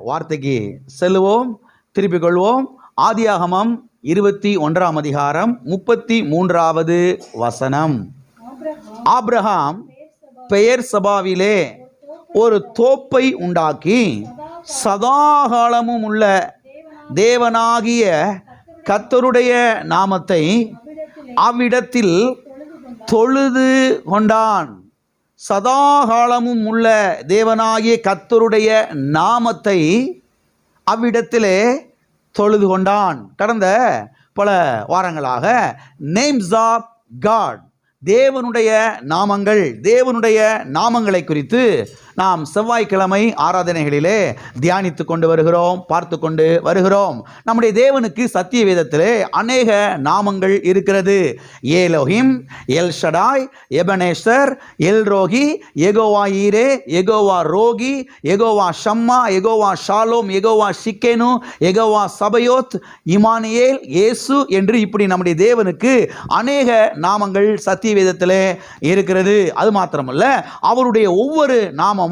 வார்த்தைக்கு செல்லுவோம், திருப்பிக் கொள்வோம். ஆதியாகமம் 21 அதிகாரம் 33வது வசனம். ஆபிரகாம் பெயர் சபாவிலே ஒரு தோப்பை உண்டாக்கி சதாகாலமும் உள்ள தேவனாகிய கர்த்தருடைய நாமத்தை அவ்விடத்தில் தொழுது கொண்டான். சதாகாலமும் உள்ள தேவனாகிய கர்த்தருடைய நாமத்தை அவ்விடத்திலே தொழுது கொண்டான். கடந்த பல வாரங்களாக நேம்ஸ் ஆஃப் காட், தேவனுடைய நாமங்கள், தேவனுடைய நாமங்களை குறித்து நாம் செவ்வாய்க்கிழமை ஆராதனைகளிலே தியானித்து கொண்டு வருகிறோம், பார்த்து கொண்டு வருகிறோம். நம்முடைய தேவனுக்கு சத்திய வேதத்திலே அநேக நாமங்கள் இருக்கிறது. Elohim, El Shaddai, Ebenezer, El Roi, Jehovah Jireh, Jehovah Rohi, Jehovah Shammah, Jehovah Shalom, Jehovah Tsidkenu, Jehovah Sabaoth, Immanuel, இயேசு என்று இப்படி நம்முடைய தேவனுக்கு அநேக நாமங்கள் சத்திய வேதத்திலே இருக்கிறது. அது மாத்திரமல்ல, அவருடைய ஒவ்வொரு நாமமும்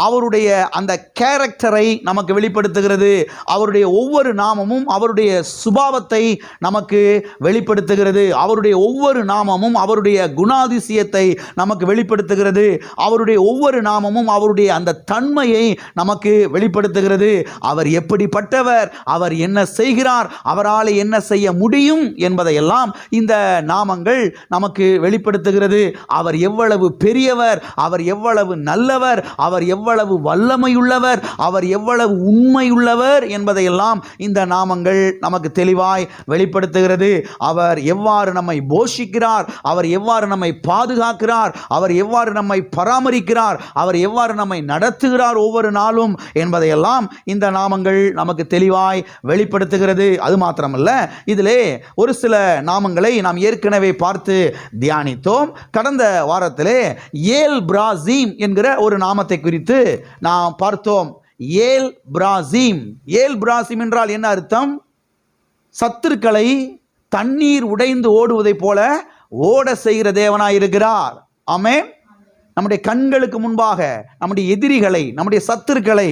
அவருடைய அந்த கேரக்டரை நமக்கு வெளிப்படுத்துகிறது. அவருடைய ஒவ்வொரு நாமமும் அவருடைய சுபாவத்தை நமக்கு வெளிப்படுத்துகிறது. அவருடைய ஒவ்வொரு நாமமும் அவருடைய குணாதிசயத்தை நமக்கு வெளிப்படுத்துகிறது. அவருடைய ஒவ்வொரு நாமமும் அவருடைய அந்த தன்மையை நமக்கு வெளிப்படுத்துகிறது. அவர் எப்படிப்பட்டவர், அவர் என்ன செய்கிறார், அவரால் என்ன செய்ய முடியும் என்பதையெல்லாம் இந்த நாமங்கள் நமக்கு வெளிப்படுத்துகிறது. அவர் எவ்வளவு பெரியவர், அவர் எவ்வளவு நல்லவர், அவர் எவ்வளவு வல்லமையுள்ளவர், அவர் எவ்வளவு உண்மையுள்ளவர் என்பதையெல்லாம் இந்த நாமங்கள் நமக்கு தெளிவாய் வெளிப்படுத்துகிறது. அவர் எவ்வாறு நம்மை போஷிக்கிறார், அவர் எவ்வாறு நம்மை பாதுகாக்கிறார், அவர் எவ்வாறு நம்மை பராமரிக்கிறார், அவர் எவ்வாறு நம்மை நடத்துகிறார் ஒவ்வொரு நாளும் என்பதையெல்லாம் இந்த நாமங்கள் நமக்கு தெளிவாய் வெளிப்படுத்துகிறது. அது மாத்திரமல்ல, இதிலே ஒரு சில நாமங்களை நாம் ஏற்கனவே பார்த்து தியானித்தோம். கடந்த வாரத்திலே ஏல் பிராசீம் என்கிற ஒரு நாமத்தை குறித்து நாம் பார்த்தோம். ஏல் பிராசீம், ஏல் பிராசீம் என்றால் என்ன அர்த்தம்? சத்துருக்களை தண்ணீர் உடைந்து ஓடுவதை போல ஓட செய்கிற தேவனாய் இருக்கிறார். ஆமென். நம்முடைய கண்களுக்கு முன்பாக நம்முடைய எதிரிகளை, நம்முடைய சத்துருக்களை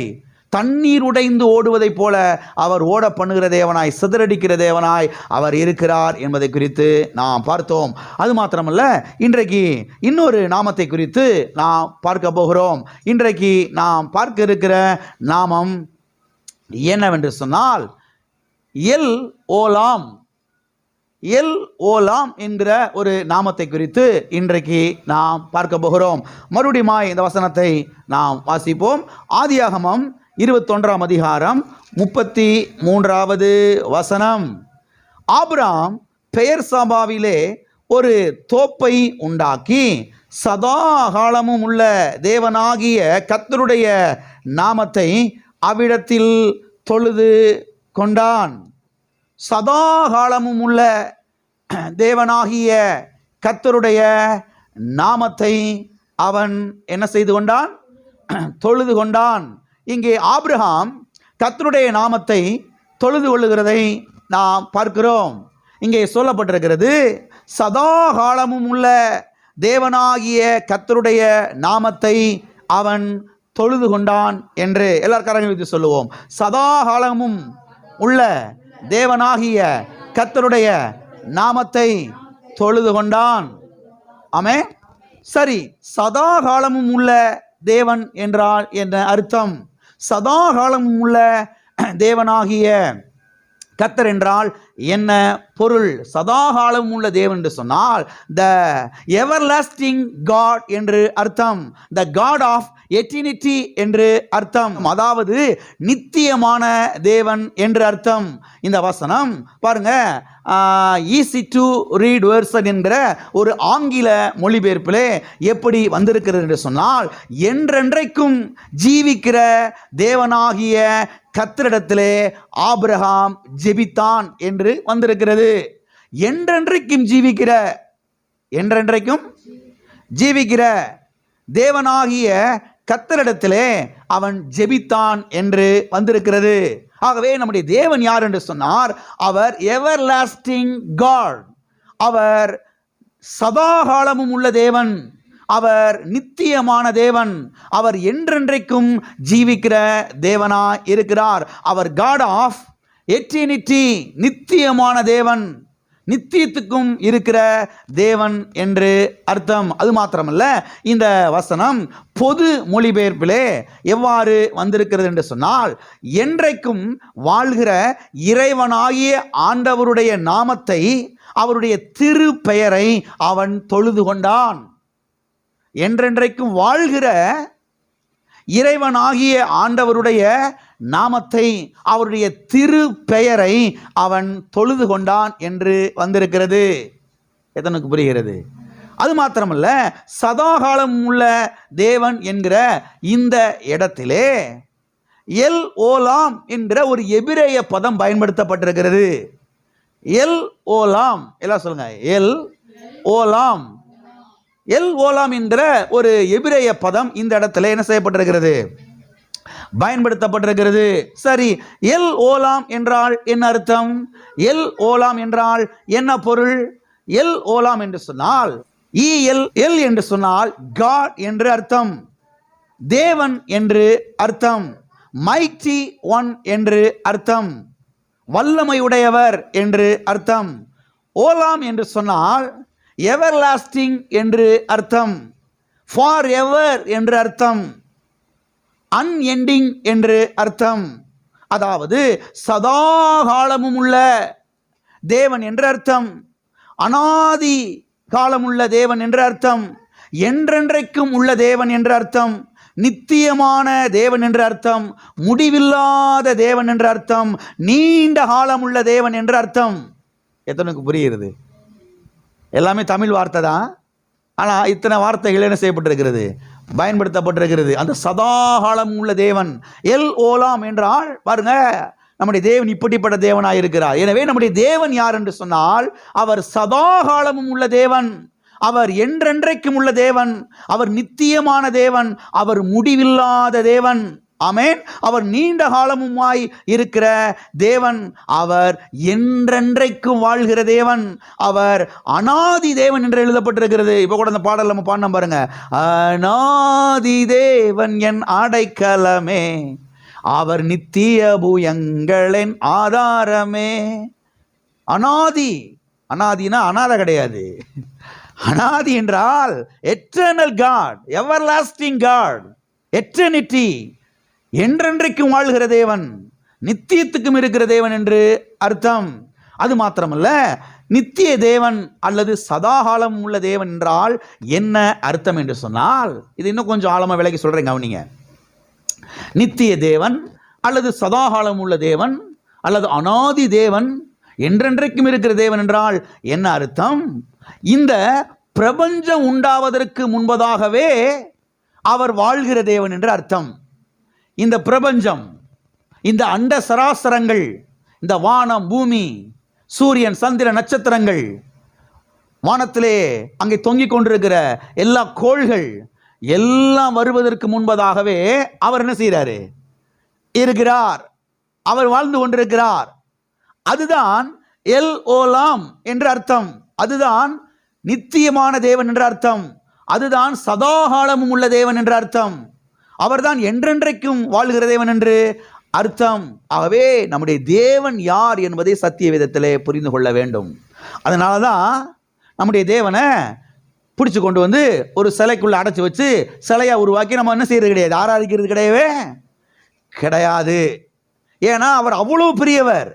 தண்ணீர் உடைந்து ஓடுவதைப் போல அவர் ஓட பண்ணுகிற தேவனாய், சிதறடிக்கிற தேவனாய் அவர் இருக்கிறார் என்பதை குறித்து நாம் பார்த்தோம். அது மாத்திரமல்ல, இன்றைக்கு இன்னொரு நாமத்தை குறித்து நாம் பார்க்க போகிறோம். இன்றைக்கு நாம் பார்க்க இருக்கிற நாமம் என்னவென்று சொன்னால் எல் ஓலாம். எல் ஓலாம் என்கிற ஒரு நாமத்தை குறித்து இன்றைக்கு நாம் பார்க்க போகிறோம். மறுபடியும் இந்த வசனத்தை நாம் வாசிப்போம். ஆதியாகமம் 21 அதிகாரம் 33வது வசனம். ஆபிரகாம் பெயர் சபாவிலே ஒரு தோப்பை உண்டாக்கி சதாகாலமும் உள்ள தேவனாகிய கர்த்தருடைய நாமத்தை அவ்விடத்தில் தொழுது கொண்டான். சதாகாலமும் உள்ள தேவனாகிய கர்த்தருடைய நாமத்தை அவன் என்ன செய்து கொண்டான்? தொழுது கொண்டான். இங்கே ஆபிரகாம் கர்த்தருடைய நாமத்தை தொழுது கொள்ளுகிறதை நாம் பார்க்கிறோம். இங்கே சொல்லப்பட்டிருக்கிறது, சதாகாலமும் உள்ள தேவனாகிய கர்த்தருடைய நாமத்தை அவன் தொழுது கொண்டான் என்று எல்லாரும் கரங்களை வைத்து சொல்லுவோம். சதாகாலமும் உள்ள தேவனாகிய கர்த்தருடைய நாமத்தை தொழுது கொண்டான். ஆமென். சரி, சதாகாலமும் உள்ள தேவன் என்றால் என்ன அர்த்தம்? சதாகாலமும் உள்ள தேவனாகிய கர்த்தர் என்றால் என்ன பொருள்? சதாகாலம் உள்ள தேவன் என்று சொன்னால் த எவர்லாஸ்டிங் காட் என்று அர்த்தம். த காட் ஆஃப் எட்டர்னிட்டி என்று அர்த்தம். அதாவது நித்தியமான தேவன் என்று அர்த்தம். இந்த வசனம் பாருங்க, ஈஸி டு ரீட் வெர்சன் என்கிற ஒரு ஆங்கில மொழிபெயர்ப்பிலே எப்படி வந்திருக்கிறது என்று சொன்னால், என்றென்றைக்கும் ஜீவிக்கிற தேவனாகிய கர்த்தரிடத்திலே ஆபிரகாம் ஜெபித்தான் என்று வந்திருக்கிறது. என்றென்றைக்கும் ஜீவிக்கிற, என்றென்றைக்கும் ஜீவிக்கிற தேவனாகிய கர்த்தரிடத்திலே அவன் ஜெபித்தான் என்று வந்திருக்கிறது. ஆகவே நம்முடைய தேவன் யார் என்று சொன்னார்? அவர் எவர்லாஸ்டிங் காட். அவர் சதாகாலமும் உள்ள தேவன். அவர் நித்தியமான தேவன். அவர் என்றென்றைக்கும் ஜீவிக்கிற தேவனாய் இருக்கிறார். அவர் காட் ஆஃப் எட்டர்னிட்டி, நித்தியமான தேவன், நித்தியத்துக்கும் இருக்கிற தேவன் என்று அர்த்தம். அது மாத்திரமல்ல, இந்த வசனம் பொது மொழிபெயர்ப்பிலே எவ்வாறு வந்திருக்கிறது என்று சொன்னால், என்றைக்கும் வாழ்கிற இறைவனாகிய ஆண்டவருடைய நாமத்தை, அவருடைய திரு பெயரை அவன் தொழுது கொண்டான். என்றென்றைக்கும் வாழ்கிற இறைவனாகிய ஆண்டவருடைய நாமத்தை, அவருடைய திரு பெயரை அவன் தொழுது கொண்டான் என்று வந்திருக்கிறது. எத்தனுக்கு புரிகிறது? அது மாத்திரமல்ல, சதாகாலம் உள்ள தேவன் என்கிற இந்த இடத்திலே எல் ஓலாம் என்கிற ஒரு எபிரேய பதம் பயன்படுத்தப்பட்டிருக்கிறது. எல் ஓலாம், எல்லாம் சொல்லுங்க, எல் ஓலாம். எல் ஓலாம் என்கிற ஒரு எபிரேய பதம் இந்த இடத்துல என்ன செய்யப்பட்டிருக்கிறது? பயன்படுத்தப்பட்டிருக்கிறது. சரி, எல் ஓலாம் என்றால் என்ன அர்த்தம்? எல் ஓலாம் என்றால் என்ன பொருள்? எல் ஓலாம் என்று சொன்னால், எல் என்று சொன்னால் காட் என்று அர்த்தம், தேவன் என்று அர்த்தம், மைட்டி ஒன் என்று அர்த்தம், வல்லமையுடையவர் என்று அர்த்தம். ஓலாம் என்று சொன்னால் எவர்லாஸ்டிங் என்று அர்த்தம், ஃபார் எவர் என்று அர்த்தம், அன்எண்டிங் என்று அர்த்தம். அதாவது சதாகாலமும் உள்ள தேவன் என்று அர்த்தம், அனாதி காலமுள்ள தேவன் என்று அர்த்தம், என்றென்றைக்கும் உள்ள தேவன் என்று அர்த்தம், நித்தியமான தேவன் என்று அர்த்தம், முடிவில்லாத தேவன் என்று அர்த்தம், நீண்ட காலமுள்ள தேவன் என்று அர்த்தம். எத்தனைக்கு புரிகிறது? எல்லாமே தமிழ் வார்த்தை தான், ஆனால் இத்தனை வார்த்தைகள் என்ன செய்யப்பட்டிருக்கிறது? பயன்படுத்தப்பட்டிருக்கிறது. அந்த சதாகாலம் உள்ள தேவன். எல் ஓலாம் என்றால் பாருங்க, நம்முடைய தேவன் இப்படிப்பட்ட தேவனாய் இருக்கிறார். எனவே நம்முடைய தேவன் யார் என்று சொன்னால், அவர் சதாகாலமும் உள்ள தேவன், அவர் என்றென்றைக்கும் உள்ள தேவன், அவர் நித்தியமான தேவன், அவர் முடிவில்லாத தேவன். ஆமென். அவர் நீண்ட காலமுமாய் இருக்கிற தேவன், அவர் என்றென்றைக்கும் வாழ்கிற தேவன், அவர் அனாதி தேவன் என்று எழுதப்பட்டிருக்கிறது. இப்போ கூட அந்த பாடல் நம்ம பாடினோம் பாருங்க, அநாதி தேவன் என் அடைக்கலமே, அவர் நித்திய புயங்களின் ஆதாரமே. அனாதி, அனாதினா அநாத கிடையாது. அனாதி என்றால் eternal God, everlasting God, eternity, என்றென்றைக்கும் வாழ்கிற தேவன், நித்தியத்துக்கும் இருக்கிற தேவன் என்று அர்த்தம். அது மாத்திரமல்ல, நித்திய தேவன் அல்லது சதாகாலம் உள்ள தேவன் என்றால் என்ன அர்த்தம் என்று சொன்னால், இது இன்னும் கொஞ்சம் ஆழமாக விளக்கி சொல்றேன், கவனிங்க. நித்திய தேவன் அல்லது சதாகாலம் உள்ள தேவன் அல்லது அனாதி தேவன், என்றென்றைக்கும் இருக்கிற தேவன் என்றால் என்ன அர்த்தம்? இந்த பிரபஞ்சம் உண்டாவதற்கு முன்பதாகவே அவர் வாழ்கிற தேவன் என்று அர்த்தம். இந்த பிரபஞ்சம், இந்த அண்ட சராசரங்கள், இந்த வானம், பூமி, சூரியன், சந்திர, நட்சத்திரங்கள், வானத்திலே அங்கே தொங்கிக் கொண்டிருக்கிற எல்லா கோள்கள் எல்லாம் வருவதற்கு முன்பதாகவே அவர் என்ன செய்கிறாரு? இருக்கிறார். அவர் வாழ்ந்து கொண்டிருக்கிறார். அதுதான் எல் ஓலாம் என்று அர்த்தம். அதுதான் நித்தியமான தேவன் என்ற அர்த்தம். அதுதான் சதாகாலமும் உள்ள தேவன் என்ற அர்த்தம். அவர்தான் என்றென்றைக்கும் வாழ்கிற தேவன் என்று அர்த்தம். ஆகவே நம்முடைய தேவன் யார் என்பதை சத்திய வேதத்திலே புரிந்து கொள்ள வேண்டும். அதனால தான் நம்முடைய தேவனை பிடிச்சு கொண்டு வந்து ஒரு சிலைக்குள்ள அடைச்சி வச்சு சிலையா உருவாக்கி நம்ம என்ன செய்யறது கிடையாது, ஆராதிக்கிறது கிடையவே கிடையாது. ஏன்னா அவர் அவ்வளவு பெரியவர்.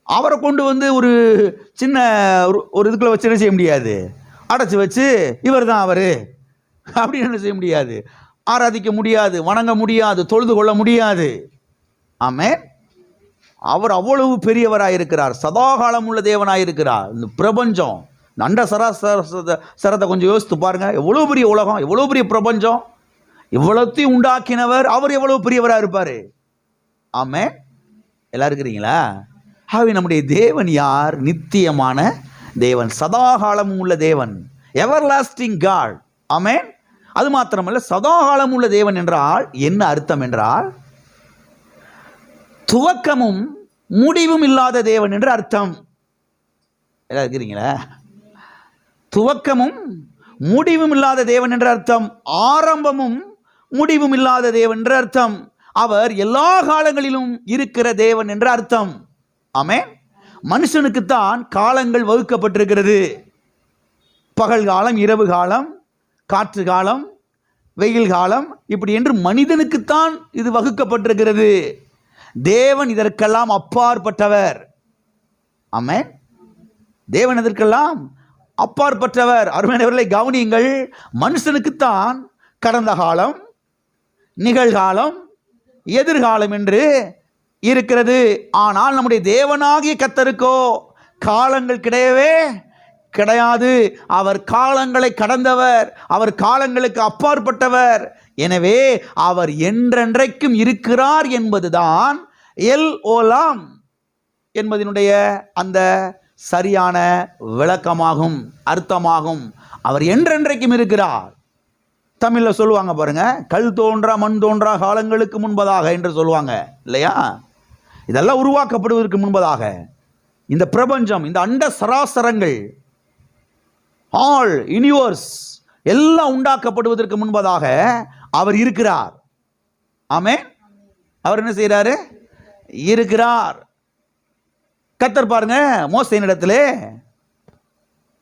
அவரை கொண்டு வந்து ஒரு சின்ன ஒரு இதுக்குள்ள வச்சு என்ன செய்ய முடியாது, அடைச்சி வச்சு இவர் தான் அவர் அப்படின்னு என்ன செய்ய முடியாது, ஆராதிக்க முடியாது, வணங்க முடியாது, தொழுது கொள்ள முடியாது. ஆமென். அவர் அவ்வளவு பெரியவராயிருக்கிறார், சதாகாலம் உள்ள தேவனாயிருக்கிறார். இந்த பிரபஞ்சம், அண்ட சரத்தை கொஞ்சம் யோசித்து பாருங்க. எவ்வளோ பெரிய உலகம், எவ்வளோ பெரிய பிரபஞ்சம், இவ்வளோத்தையும் உண்டாக்கினவர் அவர் எவ்வளவு பெரியவராக இருப்பார். ஆமென். எல்லாம் இருக்கிறீங்களா? ஆகவே நம்முடைய தேவன் யார்? நித்தியமான தேவன், சதாகாலம் உள்ள தேவன், எவர்லாஸ்டிங் காட். ஆமென். அது மாத்திரமல்ல, சதாகாலம் உள்ள தேவன் என்றால் என்ன அர்த்தம் என்றால், துவக்கமும் முடிவும் இல்லாத தேவன் என்று அர்த்தம். எல்லாம் இருக்கிறீங்களா? துவக்கமும் முடிவும் இல்லாத தேவன் என்ற அர்த்தம், ஆரம்பமும் முடிவும் இல்லாத தேவன் என்ற அர்த்தம். அவர் எல்லா காலங்களிலும் இருக்கிற தேவன் என்ற அர்த்தம். ஆமென். மனுஷனுக்குத்தான் காலங்கள் வகுக்கப்பட்டிருக்கிறது. பகல் காலம், இரவு காலம், காற்று காலம், வெயில் காலம், இப்படி என்று மனிதனுக்குத்தான் இது வகுக்கப்பட்டிருக்கிறது. தேவன் இதற்கெல்லாம் அப்பாற்பட்டவர். ஆமென். தேவன் இதற்கெல்லாம் அப்பாற்பட்டவர். அருமையானவர்களை கவனியுங்கள். மனுஷனுக்குத்தான் கடந்த காலம், நிகழ்காலம், எதிர்காலம் என்று இருக்கிறது. ஆனால் நம்முடைய தேவனாகிய கர்த்தருக்கோ காலங்கள் கிடையவே கிடையாது. அவர் காலங்களை கடந்தவர், அவர் காலங்களுக்கு அப்பாற்பட்டவர். எனவே அவர் என்றென்றைக்கும் இருக்கிறார் என்பதுதான் எல் ஓலாம் என்பதனுடைய அந்த சரியான விளக்கமாகும், அர்த்தமாகும். அவர் என்றென்றைக்கும் இருக்கிறார். தமிழில் சொல்லுவாங்க பாருங்க, கல் தோன்றா மண் தோன்றா காலங்களுக்கு முன்பதாக என்று சொல்லுவாங்க இல்லையா? இதெல்லாம் உருவாக்கப்படுவதற்கு முன்பதாக இந்த பிரபஞ்சம், இந்த அண்ட சராசரங்கள், ஆல் யூனிவர்ஸ் எல்லாம் உண்டாக்கப்படுவதற்கு முன்பதாக அவர் இருக்கிறார். ஆமென். அவர் என்ன செய்கிறாரு? இருக்கிறார். கர்த்தர் பாருங்க, மோசேயினிடத்திலே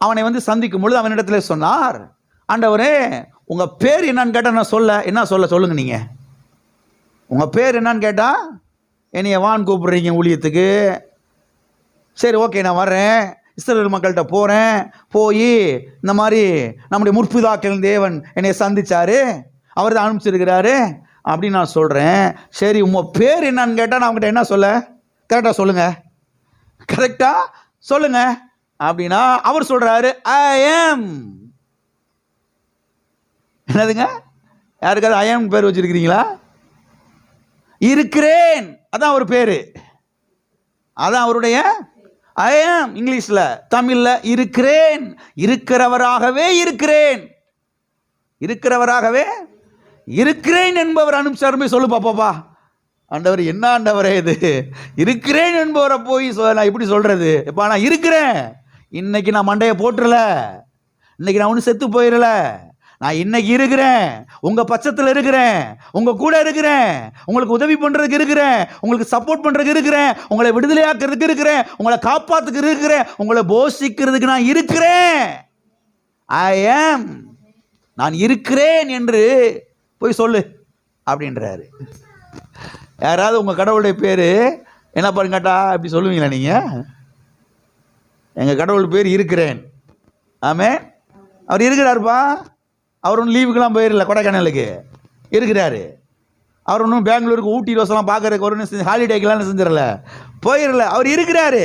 அவனை சந்திக்கும் பொழுது அவனிடத்திலே சொன்னார், ஆண்டவரே உங்க பேர் என்னன்னு கேட்டா நான் என்ன சொல்லுங்க. நீங்க உங்க பேர் என்னன்னு கேட்டா என்னைய வான் கூப்பிடுறீங்க ஊழியத்துக்கு. சரி, ஓகே, நான் வர்றேன், இஸ்ரவேல் மக்கள்கிட்ட போகிறேன், போய் இந்த மாதிரி நம்முடைய முற்பிதாக்கள் தேவன் என்னை சந்திச்சாரு, அவர் தான் அனுப்பிச்சிருக்கிறாரு அப்படின்னு நான் சொல்கிறேன். சரி, உங்கள் பேர் என்னன்னு கேட்டால் நான் அவங்ககிட்ட என்ன சொல்ல? கரெக்டாக சொல்லுங்க, கரெக்டாக சொல்லுங்க அப்படின்னா அவர் சொல்கிறாரு, ஐ ஆம். என்னதுங்க? யாருக்காவது ஐ ஆம் பேர் வச்சிருக்கிறீங்களா? இருக்கிறேன், அதான் ஒரு பேர், அதான் அவருடைய ஐ ஆம். இங்கிலீஷில், தமிழில் இருக்கிறேன், இருக்கிறவராகவே இருக்கிறேன், இருக்கிறவராகவே இருக்கிறேன் என்பவர் அனுப்பிச்சாருமே. சொல்லு பாப்பாப்பா. ஆண்டவர் என்ன ஆண்டவரே இது? இருக்கிறேன் என்பவரை போய் நான் எப்படி சொல்றது? எப்பா நான் இருக்கிறேன், இன்னைக்கு நான் மண்டையை போட்டுறல, இன்னைக்கு நான் ஒன்றும் செத்து போயிடல, நான் இன்னைக்கு இருக்கிறேன், உங்க பட்சத்தில் இருக்கிறேன், உங்க கூட இருக்கிறேன், உங்களுக்கு உதவி பண்றதுக்கு இருக்கிறேன், உங்களுக்கு சப்போர்ட் பண்றதுக்கு இருக்கிறேன், உங்களை விடுதலையாக்குறதுக்கு இருக்கிறேன், உங்களை காப்பாத்துக்கு இருக்கிறேன், உங்களை போஷிக்கிறதுக்கு நான் இருக்கிறேன். ஐ ஆம், நான் இருக்கிறேன் என்று போய் சொல்லு அப்படின்றாரு. யாராவது உங்க கடவுளுடைய பேரு என்ன பாருங்க கேட்டா இப்படி சொல்லுவீங்களா நீங்க? எங்க கடவுள் பேர் இருக்கிறேன். ஆமே, அவர் இருக்கிறாருப்பா. அவர் ஒன்றும் லீவுக்கெல்லாம் போயிடல, கொடைக்கானலுக்கு இருக்கிறாரு. அவர் ஒன்றும் பெங்களூருக்கு ஊட்டி ரோசெல்லாம் பார்க்கறதுக்கு ஒரு ஹாலிடேக்கெல்லாம் செஞ்சிடல, போயிடல. அவர் இருக்கிறாரு.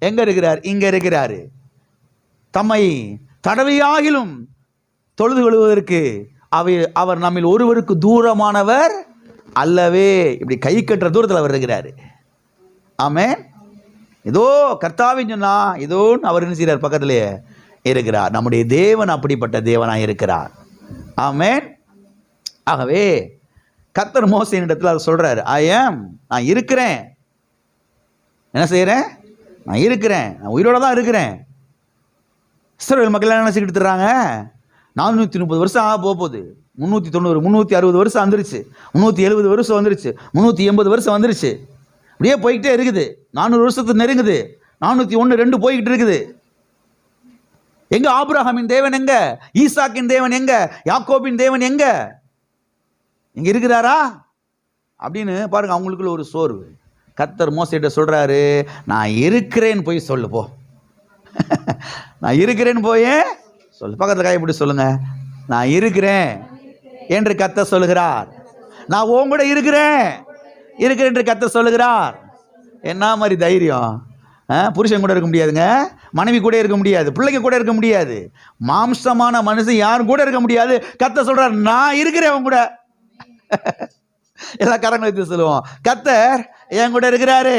எங்கே இருக்கிறார்? இங்கே இருக்கிறாரு. தம்மை தடவையாகிலும் தொழுது கொள்வதற்கு அவர் நம்மில் ஒருவருக்கு தூரமானவர் அல்லவே. இப்படி கை கட்டுற தூரத்தில் அவர் இருக்கிறாரு. ஆமே, ஏதோ கர்த்தாவின்னு சொன்னா ஏதோ அவர் என்ன செய்கிறார்? பக்கத்திலே இருக்கிறார். நம்முடைய தேவன் அப்படிப்பட்ட தேவனாக இருக்கிறார். ஆமென். ஆகவே கர்த்தர் மோசேயினிடத்தில் அதை சொல்றாரு, ஐ ஆம், நான் இருக்கிறேன். என்ன செய்கிறேன்? நான் இருக்கிறேன், நான் உயிரோட தான் இருக்கிறேன். இஸ்ரவேல் மக்கள் என்ன நினைச்சுக்கிட்டு இருக்காங்க? 430 வருஷம் ஆக போகுது, 390 360 வருஷம் வந்துருச்சு, 370 வருஷம் வந்துருச்சு, 380 வருஷம் வந்துருச்சு, அப்படியே போய்கிட்டே இருக்குது. 400 வருஷத்துக்கு நெருங்குது, 401 2 போய்கிட்டு இருக்குது. எங்க ஆபிரகாமின் தேவன் எங்க? ஈசாக்கின் தேவன் எங்க? யாக்கோபின் தேவன் எங்க? இங்க இருக்கிறாரா அப்படின்னு பாருங்க. அவங்களுக்குள்ள ஒரு சோர்வு. கர்த்தர் மோசேட்ட சொல்றாரு, நான் இருக்கிறேன் போய் சொல்லு போ. நான் இருக்கிறேன் போய் சொல்லு. பக்கத்துல கை பிடி சொல்லுங்க, நான் இருக்கிறேன் என்று கர்த்தர் சொல்லுகிறார். நான் உன் கூட இருக்கிறேன் என்று கர்த்தர் சொல்லுகிறார். என்ன மாதிரி தைரியம்! புருஷன் கூட இருக்க முடியாதுங்க, மனைவி கூட இருக்க முடியாது, பிள்ளைங்க கூட இருக்க முடியாது, மாம்சமான மனுஷன் யாரும் கூட இருக்க முடியாது. கர்த்தர் சொல்றார், நான் இருக்கிறேன் உன் கூட. எல்லா கரங்களை எடுத்து சொல்லுவோம், கர்த்தர் என் கூட இருக்கிறாரு.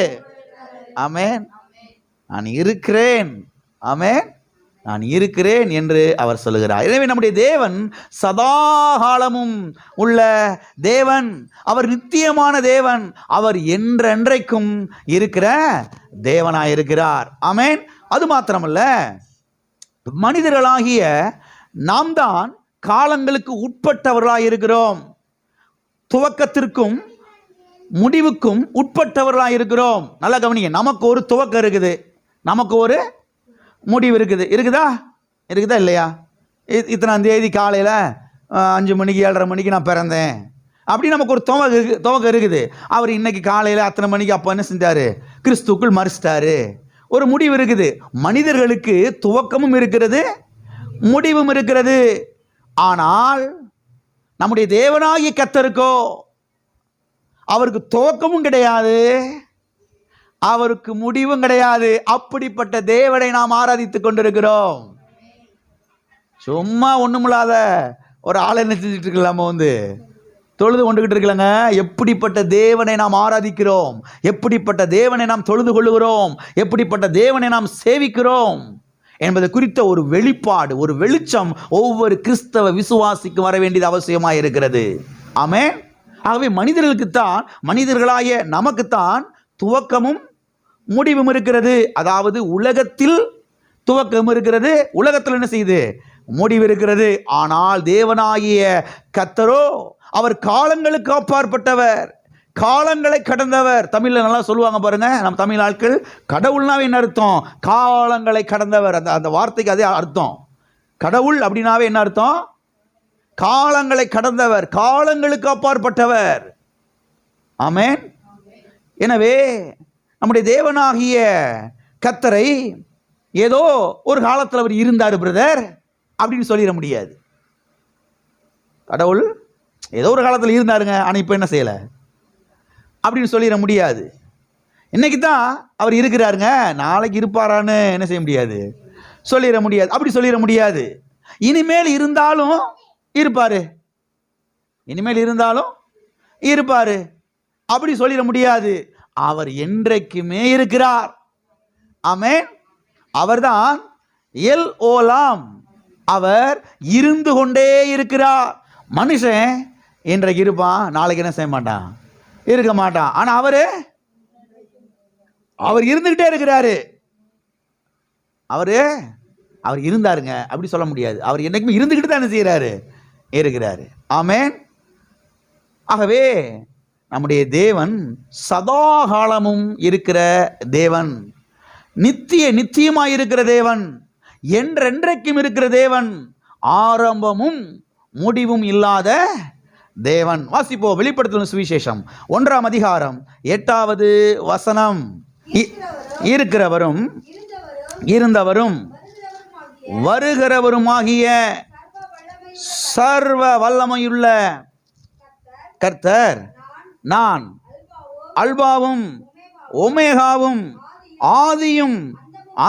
ஆமென். நான் இருக்கிறேன். ஆமென். நான் இருக்கிறேன் என்று அவர் சொல்லுகிறார். எனவே நம்முடைய தேவன் சதாகாலமும் உள்ள தேவன், அவர் நித்தியமான தேவன், அவர் என்றென்றைக்கும் இருக்கிற தேவனாயிருக்கிறார். ஆமென். அது மாத்திரமல்ல, மனிதர்களாகிய நாம் தான் காலங்களுக்கு உட்பட்டவர்களாக இருக்கிறோம். துவக்கத்திற்கும் முடிவுக்கும் உட்பட்டவர்களாக இருக்கிறோம். நல்லா கவனிங்க, நமக்கு ஒரு துவக்கம் இருக்குது, நமக்கு ஒரு முடிவு இருக்குது. இருக்குதா இல்லையா? இத்தனாம் தேதி காலையில் 5 மணிக்கு 7:30 மணிக்கு நான் பிறந்தேன் அப்படி நமக்கு ஒரு துவக்கம் இருக்குது. அவர் இன்னைக்கு காலையில் அத்தனை மணிக்கு அப்போ என்ன செஞ்சார்? கிறிஸ்துக்குள் மரிச்சிட்டாரு. ஒரு முடிவு இருக்குது. மனிதர்களுக்கு துவக்கமும் இருக்கிறது, முடிவும் இருக்கிறது. ஆனால் நம்முடைய தேவனாகிய கர்த்தருக்கோ அவருக்கு துவக்கமும் கிடையாது, அவருக்கு முடிவும் கிடையாது. அப்படிப்பட்ட தேவனை நாம் ஆராதித்துக் கொண்டிருக்கிறோம். சும்மா ஒண்ணுமில்லாத ஒரு ஆளை என்ன செஞ்சுட்டு இருக்கலாமோ தொழுது கொண்டுகிட்டு இருக்கலங்க. எப்படிப்பட்ட தேவனை நாம் ஆராதிக்கிறோம், எப்படிப்பட்ட தேவனை நாம் தொழுது கொள்ளுகிறோம், எப்படிப்பட்ட தேவனை நாம் சேவிக்கிறோம் என்பது குறித்த ஒரு வெளிப்பாடு, ஒரு வெளிச்சம் ஒவ்வொரு கிறிஸ்தவ விசுவாசிக்கு வர வேண்டியது அவசியமாக இருக்கிறது. ஆமென். ஆகவே மனிதர்களுக்குத்தான், மனிதர்களாய நமக்குத்தான் துவக்கமும் முடிவும் இருக்கிறது. அதாவது உலகத்தில் துவக்கம் இருக்கிறது, உலகத்தில் என்ன செய்யுது? முடிவு இருக்கிறது. ஆனால் தேவனாகிய கர்த்தரோ அவர் காலங்களுக்கு அப்பாற்பட்டவர், காலங்களை கடந்தவர். தமிழில் நல்லா சொல்லுவாங்க பாருங்க, நம்ம தமிழ் ஆட்கள். கடவுள்னாவே என்ன அர்த்தம்? காலங்களை கடந்தவர். அந்த வார்த்தைக்கு அதே அர்த்தம். கடவுள் அப்படின்னாவே என்ன அர்த்தம்? காலங்களை கடந்தவர், காலங்களுக்கு அப்பாற்பட்டவர். ஆமென். எனவே நம்முடைய தேவனாகிய கர்த்தரை ஏதோ ஒரு காலத்தில் அவர் இருந்தார் பிரதர் அப்படின்னு சொல்லிட முடியாது. கடவுள் ஏதோ ஒரு காலத்தில் இருந்தாருங்க, ஆனால் இப்போ என்ன செய்யலை அப்படின்னு சொல்லிட முடியாது. இன்னைக்கு தான் அவர் இருக்கிறாருங்க, நாளைக்கு இருப்பாரான்னு என்ன செய்ய முடியாது, சொல்லிட முடியாது. அப்படி சொல்லிட முடியாது. இனிமேல் இருந்தாலும் இருப்பாரு, இனிமேல் இருந்தாலும் இருப்பாரு அப்படி சொல்லிட முடியாது. அவர் என்றைக்குமே இருக்கிறார். ஆமென். அவர்தான் எல் ஓலாம், அவர் இருந்து கொண்டே இருக்கிறார். மனுஷன் இன்றைக்கு இருப்பான், நாளைக்கு என்ன செய்ய மாட்டான், இருக்க மாட்டான். ஆனா அவர் இருந்துகிட்டே இருக்கிறாரு. அவர் இருந்தாருங்க அப்படி சொல்ல முடியாது. அவர் என்னைக்குமே இருந்துகிட்டு தான் என்ன செய்யறாரு, இருக்கிறாரு. ஆமென். ஆகவே நம்முடைய தேவன் சதாகாலமும் இருக்கிற தேவன், நித்தியமாய் இருக்கிற தேவன், என்றென்றைக்கும் இருக்கிற தேவன், ஆரம்பமும் முடிவும் இல்லாத தேவன். வாசிப்போம் வெளிப்படுத்தும் சுவிசேஷம் 1ஆம் அதிகாரம் 8வது வசனம். இருக்கிறவரும் இருந்தவரும் வருகிறவருமாகிய சர்வ வல்லமையுள்ள கர்த்தர் நான் அல்பாவும் ஒமேகாவும் ஆதியும்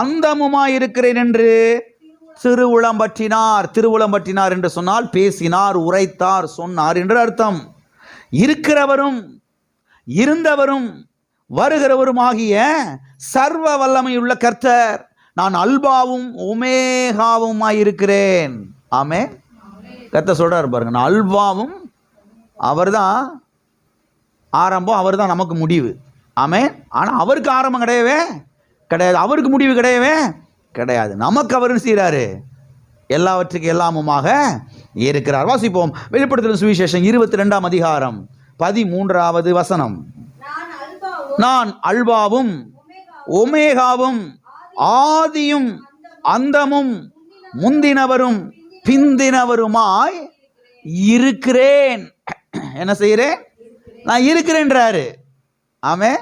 அந்தமுமாயிருக்கிறேன் என்று திருவுளம் பற்றினார் என்று சொன்னால் பேசினார், உரைத்தார், சொன்னார் என்று அர்த்தம். இருக்கிறவரும் இருந்தவரும் வருகிறவரும் ஆகிய சர்வ வல்லமையுள்ள கர்த்தர் நான் அல்பாவும் ஒமேகாவுமாயிருக்கிறேன். ஆமே. கர்த்தர் சொல்றாரு பாருங்க, நான் அல்பாவும், அவர்தான் ஆரம்பம், அவர்தான் நமக்கு முடிவு. ஆமே. ஆனால் அவருக்கு ஆரம்பம் கிடையவே கிடையாது, அவருக்கு முடிவு கிடையவே கிடையாது. நமக்கு அவர் செய்கிறாரு, எல்லாவற்றுக்கும் எல்லாமுமாக இருக்கிறார். வாசிப்போம் வெளிப்படுத்தும் சுவிசேஷம் 22ஆம் அதிகாரம் 13வது வசனம். நான் அல்பாவும் ஒமேகாவும் ஆதியும் அந்தமும் முந்தினவரும் பிந்தினவருமாய் இருக்கிறேன். என்ன செய்கிறேன்? நான் இருக்கிறேன்றாரு. ஆமே.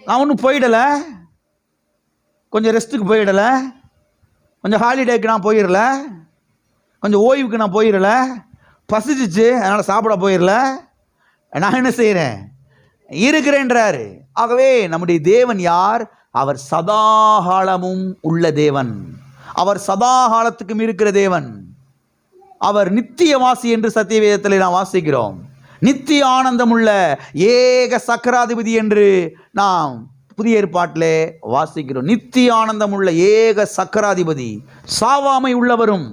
நான் ஒன்றும் போயிடல, கொஞ்சம் ரெஸ்ட்டுக்கு போயிடல, கொஞ்சம் ஹாலிடேக்கு நான் போயிடல, கொஞ்சம் ஓய்வுக்கு நான் போயிடல, பசிச்சிச்சு அதனால் சாப்பிட போயிடல, நான் என்ன செய்கிறேன்? இருக்கிறேன்றாரு. ஆகவே நம்முடைய தேவன் யார்? அவர் சதாகாலமும் உள்ள தேவன், அவர் சதாகாலத்துக்கும் இருக்கிற தேவன், அவர் நித்தியவாசி என்று சத்தியவேதத்தில் நாம் வாசிக்கிறோம். நித்திய ஆனந்தம் உள்ள ஏக சக்கராதிபதி என்று நாம் புதிய ஏற்பாட்டிலே வாசிக்கிறோம். நித்திய ஆனந்தம் உள்ள ஏக சக்கராதிபதி, சாவாமை உள்ளவரும்.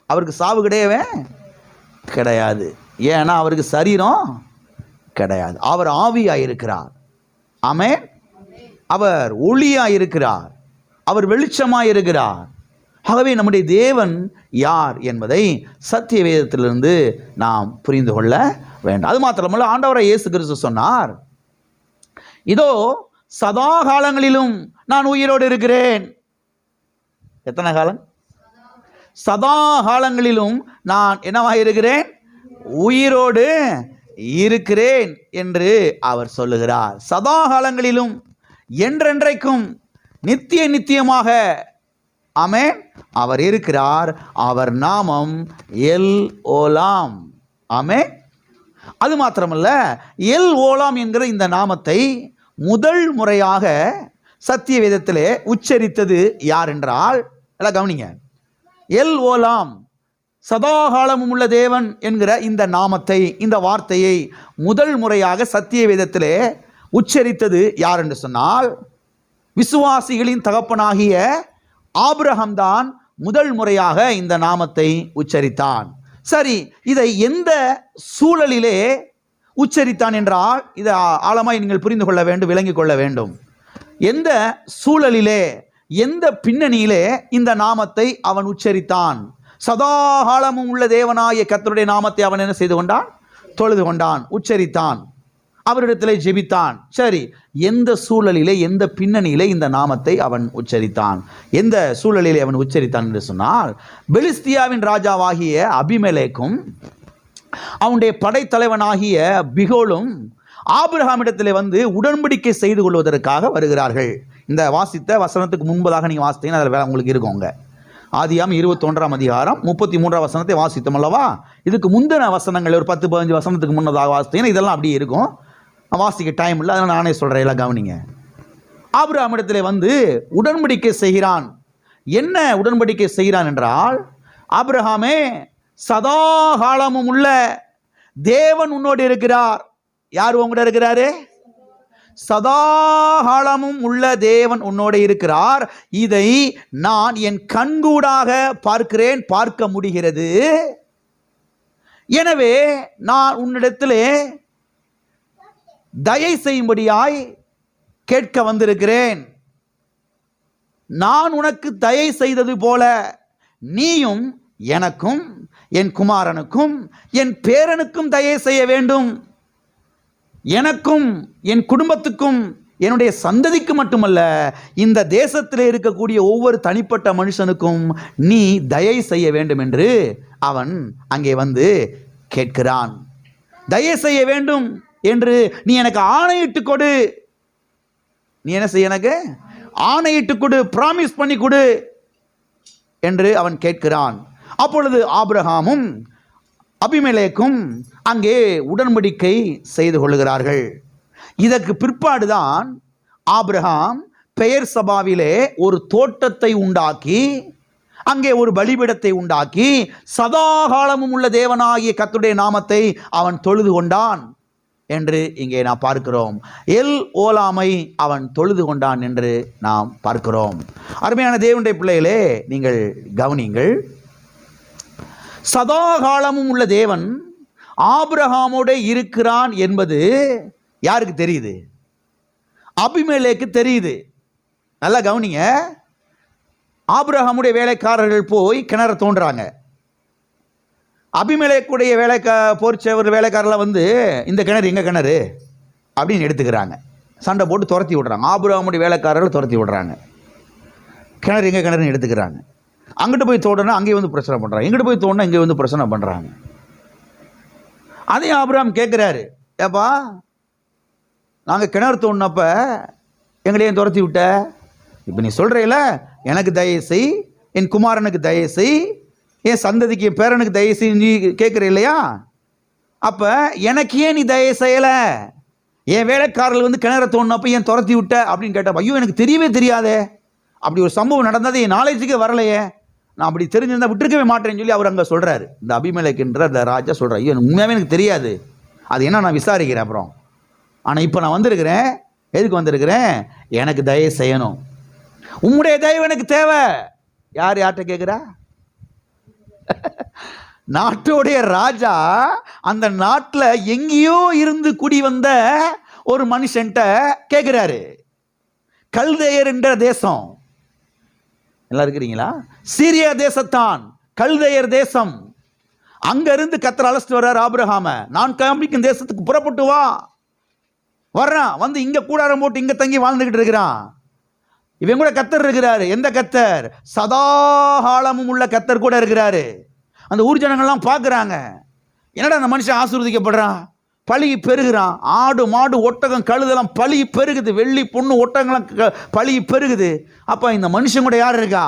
அவருக்கு சாவு கிடையவே கிடையாது, ஏன்னா அவருக்கு சரீரம் கிடையாது. அவர் ஆவியாயிருக்கிறார். ஆமென். அவர் ஒளியாயிருக்கிறார், அவர் வெளிச்சமாயிருக்கிறார். ஆகவே நம்முடைய தேவன் யார் என்பதை சத்திய வேதத்திலிருந்து நாம் புரிந்து கொள்ள வேண்டும். அது மாத்திரமல்ல, ஆண்டவராகிய இயேசு கிறிஸ்து சொன்னார், இதோ சதா காலங்களிலும் நான் உயிரோடு இருக்கிறேன். எத்தனை காலம்? சதா காலங்களிலும் நான் என்னவாக இருக்கிறேன்? உயிரோடு இருக்கிறேன் என்று அவர் சொல்லுகிறார். சதா காலங்களிலும், என்றென்றைக்கும், நித்திய நித்தியமாக ஆமென் அவர் இருக்கிறார். அவர் நாமம் எல் ஓலாம். ஆமென். அது மாத்திரமல்ல, எல் ஓலாம் என்கிற இந்த நாமத்தை முதல் முறையாக சத்திய வேதத்திலே உச்சரித்தது யார் என்றால், எல்லாம் கவனிங்க, எல் ஓலாம், சதாகாலமும் உள்ள தேவன் என்கிற இந்த நாமத்தை, இந்த வார்த்தையை முதல் முறையாக சத்திய வேதத்திலே உச்சரித்தது யார் என்று சொன்னால், விசுவாசிகளின் தகப்பனாகிய ஆபிரகாம் தான் முதல் முறையாக இந்த நாமத்தை உச்சரித்தான். சரி, இதை எந்த சூழலிலே உச்சரித்தான் என்றால், இதை ஆழமாய் நீங்கள் புரிந்து கொள்ள வேண்டும், விளங்கிக் கொள்ள வேண்டும். எந்த சூழலிலே, எந்த பின்னணியிலே இந்த நாமத்தை அவன் உச்சரித்தான்? சதாகாலமும் உள்ள தேவனாகிய கர்த்தருடைய நாமத்தை அவன் என்ன செய்து கொண்டான்? தொழுது கொண்டான், உச்சரித்தான், அவரிடத்திலே ஜெபித்தான். சரி, எந்த சூழலிலே, எந்த பின்னணியிலே இந்த நாமத்தை அவன் உச்சரித்தான்? எந்த சூழலிலே அவன் உச்சரித்தான் என்று சொன்னால், பெலிஸ்தியாவின் ராஜாவாகிய அபிமெலேக்கும் அவனுடைய படைத்தலைவனாகிய பிகோலும் ஆபிரகாமிடத்திலே வந்து உடன்படிக்கை செய்து கொள்வதற்காக வருகிறார்கள். இந்த வாசித்த வசனத்துக்கு முன்பதாக நீங்கள் வாசித்தீங்கன்னா அதில் வேலை உங்களுக்கு இருக்குங்க. ஆதியாகமம் 21ஆம் அதிகாரம் 33ஆம் வசனத்தை வாசித்தோம் அல்லவா? இதுக்கு முந்தின வசனங்கள் ஒரு 10-15 வசனத்துக்கு முன்னதாக வாசித்தீங்கன்னா இதெல்லாம் அப்படியே இருக்கும். வாசிக்க டைம் இல்லை, அதனால் நானே சொல்கிறேன், எல்லாம் கவனிங்க. ஆபிரகாமிடத்திலே வந்து உடன்படிக்கை செய்கிறான். என்ன உடன்படிக்கை செய்கிறான் என்றால், ஆபிரகாமே, சதா காலமும் உள்ள தேவன் உன்னோடு இருக்கிறார். யார் உங்களோட இருக்கிறாரு? சதா காலமும் உள்ள தேவன் உன்னோடு இருக்கிறார். இதை நான் என் கண்கூடாக பார்க்கிறேன், பார்க்க முடிகிறது. எனவே நான் உன்னிடத்திலே தயை செய்யும்படியாய் கேட்க வந்திருக்கிறேன். நான் உனக்கு தயை செய்தது போல நீயும் எனக்கும், என் குமாரனுக்கும், என் பேரனுக்கும் தயை செய்ய வேண்டும். எனக்கும், என் குடும்பத்துக்கும், என்னுடைய சந்ததிக்கு மட்டுமல்ல, இந்த தேசத்தில் இருக்கக்கூடிய ஒவ்வொரு தனிப்பட்ட மனுஷனுக்கும் நீ தயை செய்ய வேண்டும் என்று அவன் அங்கே வந்து கேட்கிறான். தயை செய்ய வேண்டும் என்று நீ எனக்கு ஆணையிட்டு கொடு. நீ என்ன செய்ய? எனக்கு ஆணையிட்டு கொடு, பிராமிஸ் பண்ணி கொடு என்று அவன் கேட்கிறான். அப்பொழுது ஆபிரகாமும் அபிமெலேக்கும் அங்கே உடன்படிக்கை செய்து கொள்கிறார்கள். இதற்கு பிற்பாடுதான் ஆபிரகாம் பெயர் சபாவிலே ஒரு தோட்டத்தை உண்டாக்கி, அங்கே ஒரு பலிபீடத்தை உண்டாக்கி, சதாகாலமும் உள்ள தேவனாகிய கர்த்தருடைய நாமத்தை அவன் தொழுது கொண்டான் என்று இங்கே நாம் பார்க்கிறோம். எல் ஓலாமை அவன் தொழுது கொண்டான் என்று நாம் பார்க்கிறோம். அருமையான தேவனுடைய பிள்ளைகளே, நீங்கள் கவனிங்கள். சதாகாலமும் உள்ள தேவன் ஆபிரகாமோடு இருக்கிறான் என்பது யாருக்கு தெரியுது? அபிமெலேக்கு தெரியுது. நல்லா கவனிங்க. ஆபிரகாமுடைய வேலைக்காரர்கள் போய் கிணறு தோன்றாங்க. அபிமெலேக்குடைய போர்ச்சவர் வேலைக்காரர்லாம் வந்து இந்த கிணறு எங்க கிணறு அப்படின்னு எடுத்துக்கிறாங்க. சண்டை போட்டு துரத்தி விடுறாங்க. ஆபிரகாமுடைய வேலைக்காரர்கள் துரத்தி விடுறாங்க. கிணறு எங்க கிணறுன்னு எடுத்துக்கிறாங்க. அங்கிட்டு போய் தோடனா அங்கேயும் வந்து பிரச்சனை பண்ணுறாங்க, இங்கிட்டு போய் தோடனா இங்கே வந்து பிரச்சனை பண்ணுறாங்க. அதையும் ஆபிரகாம் கேட்குறாரு, ஏப்பா நாங்கள் கிணறு தோண்டினப்ப எங்களையும் துரத்தி விட்ட, இப்போ நீ சொல்கிறீல எனக்கு தயை செய், என் குமாரனுக்கு தயை செய், என் சந்ததிக்கு என் பேரனுக்கு தயை செய் நீ கேட்குற இல்லையா? அப்போ எனக்கு ஏன் நீ தயை செய்யலை? என் வேலைக்காரர்கள் வந்து கிணறு தோண்டினப்ப ஏன் துரத்தி விட்ட அப்படின்னு கேட்டப்ப, ஐயோ எனக்கு தெரியவே தெரியாதே, அப்படி ஒரு சம்பவம் நடந்தது என் நாலேஜுக்கே வரலையே, நான் அப்படி தெரிஞ்சிருந்தா விட்டுருக்கவே மாட்டேன்னு சொல்லி அவர் அங்கே சொல்கிறாரு. இந்த அபிமெலேக்குன்ற அந்த ராஜா சொல்கிறார், ஐயோ உண்மையாகவே எனக்கு தெரியாது, அது என்ன நான் விசாரிக்கிறேன் அப்புறம். ஆனால் இப்போ நான் வந்திருக்கிறேன், எதுக்கு வந்திருக்கிறேன்? எனக்கு தயவு செய்யணும், உம்முடைய தயவு எனக்கு தேவை. யார் யார்கிட்ட கேட்குறா? நாட்டோடைய ராஜா அந்த நாட்டில் எங்கேயோ இருந்து குடி வந்த ஒரு மனுஷன்ட்ட கேட்குறாரு. கல்தேயர் என்ற தேசம், எல்லாம் இருக்கிறீங்களா? சீரியா தேசத்தான், கல்தேயர் தேசம். அங்க இருந்து கர்த்தர் அழைச்சிட்டு வர்றார் ஆபிரகாம. நான் காமிக்கும் தேசத்துக்கு புறப்பட்டு வா. வர்றான், வந்து இங்க கூடாரம் போட்டு இங்க தங்கி வாழ்ந்துகிட்டு இருக்கிறான். இவன் கூட கர்த்தர் இருக்கிறாரு. எந்த கர்த்தர்? சதாகாலமும் உள்ள கர்த்தர் கூட இருக்கிறாரு. அந்த ஊர் ஜனங்கள்லாம் பார்க்குறாங்க, என்னடா அந்த மனுஷன் ஆசீர்வதிக்கப்படுறான், பழி பெருகிறான். ஆடு மாடு ஒட்டகம் கழுதெல்லாம் பழி பெருகுது, வெள்ளி பொண்ணு ஒட்டகங்கள்லாம் பழி பெருகுது. அப்போ இந்த மனுஷன் கூட யார் இருக்கா?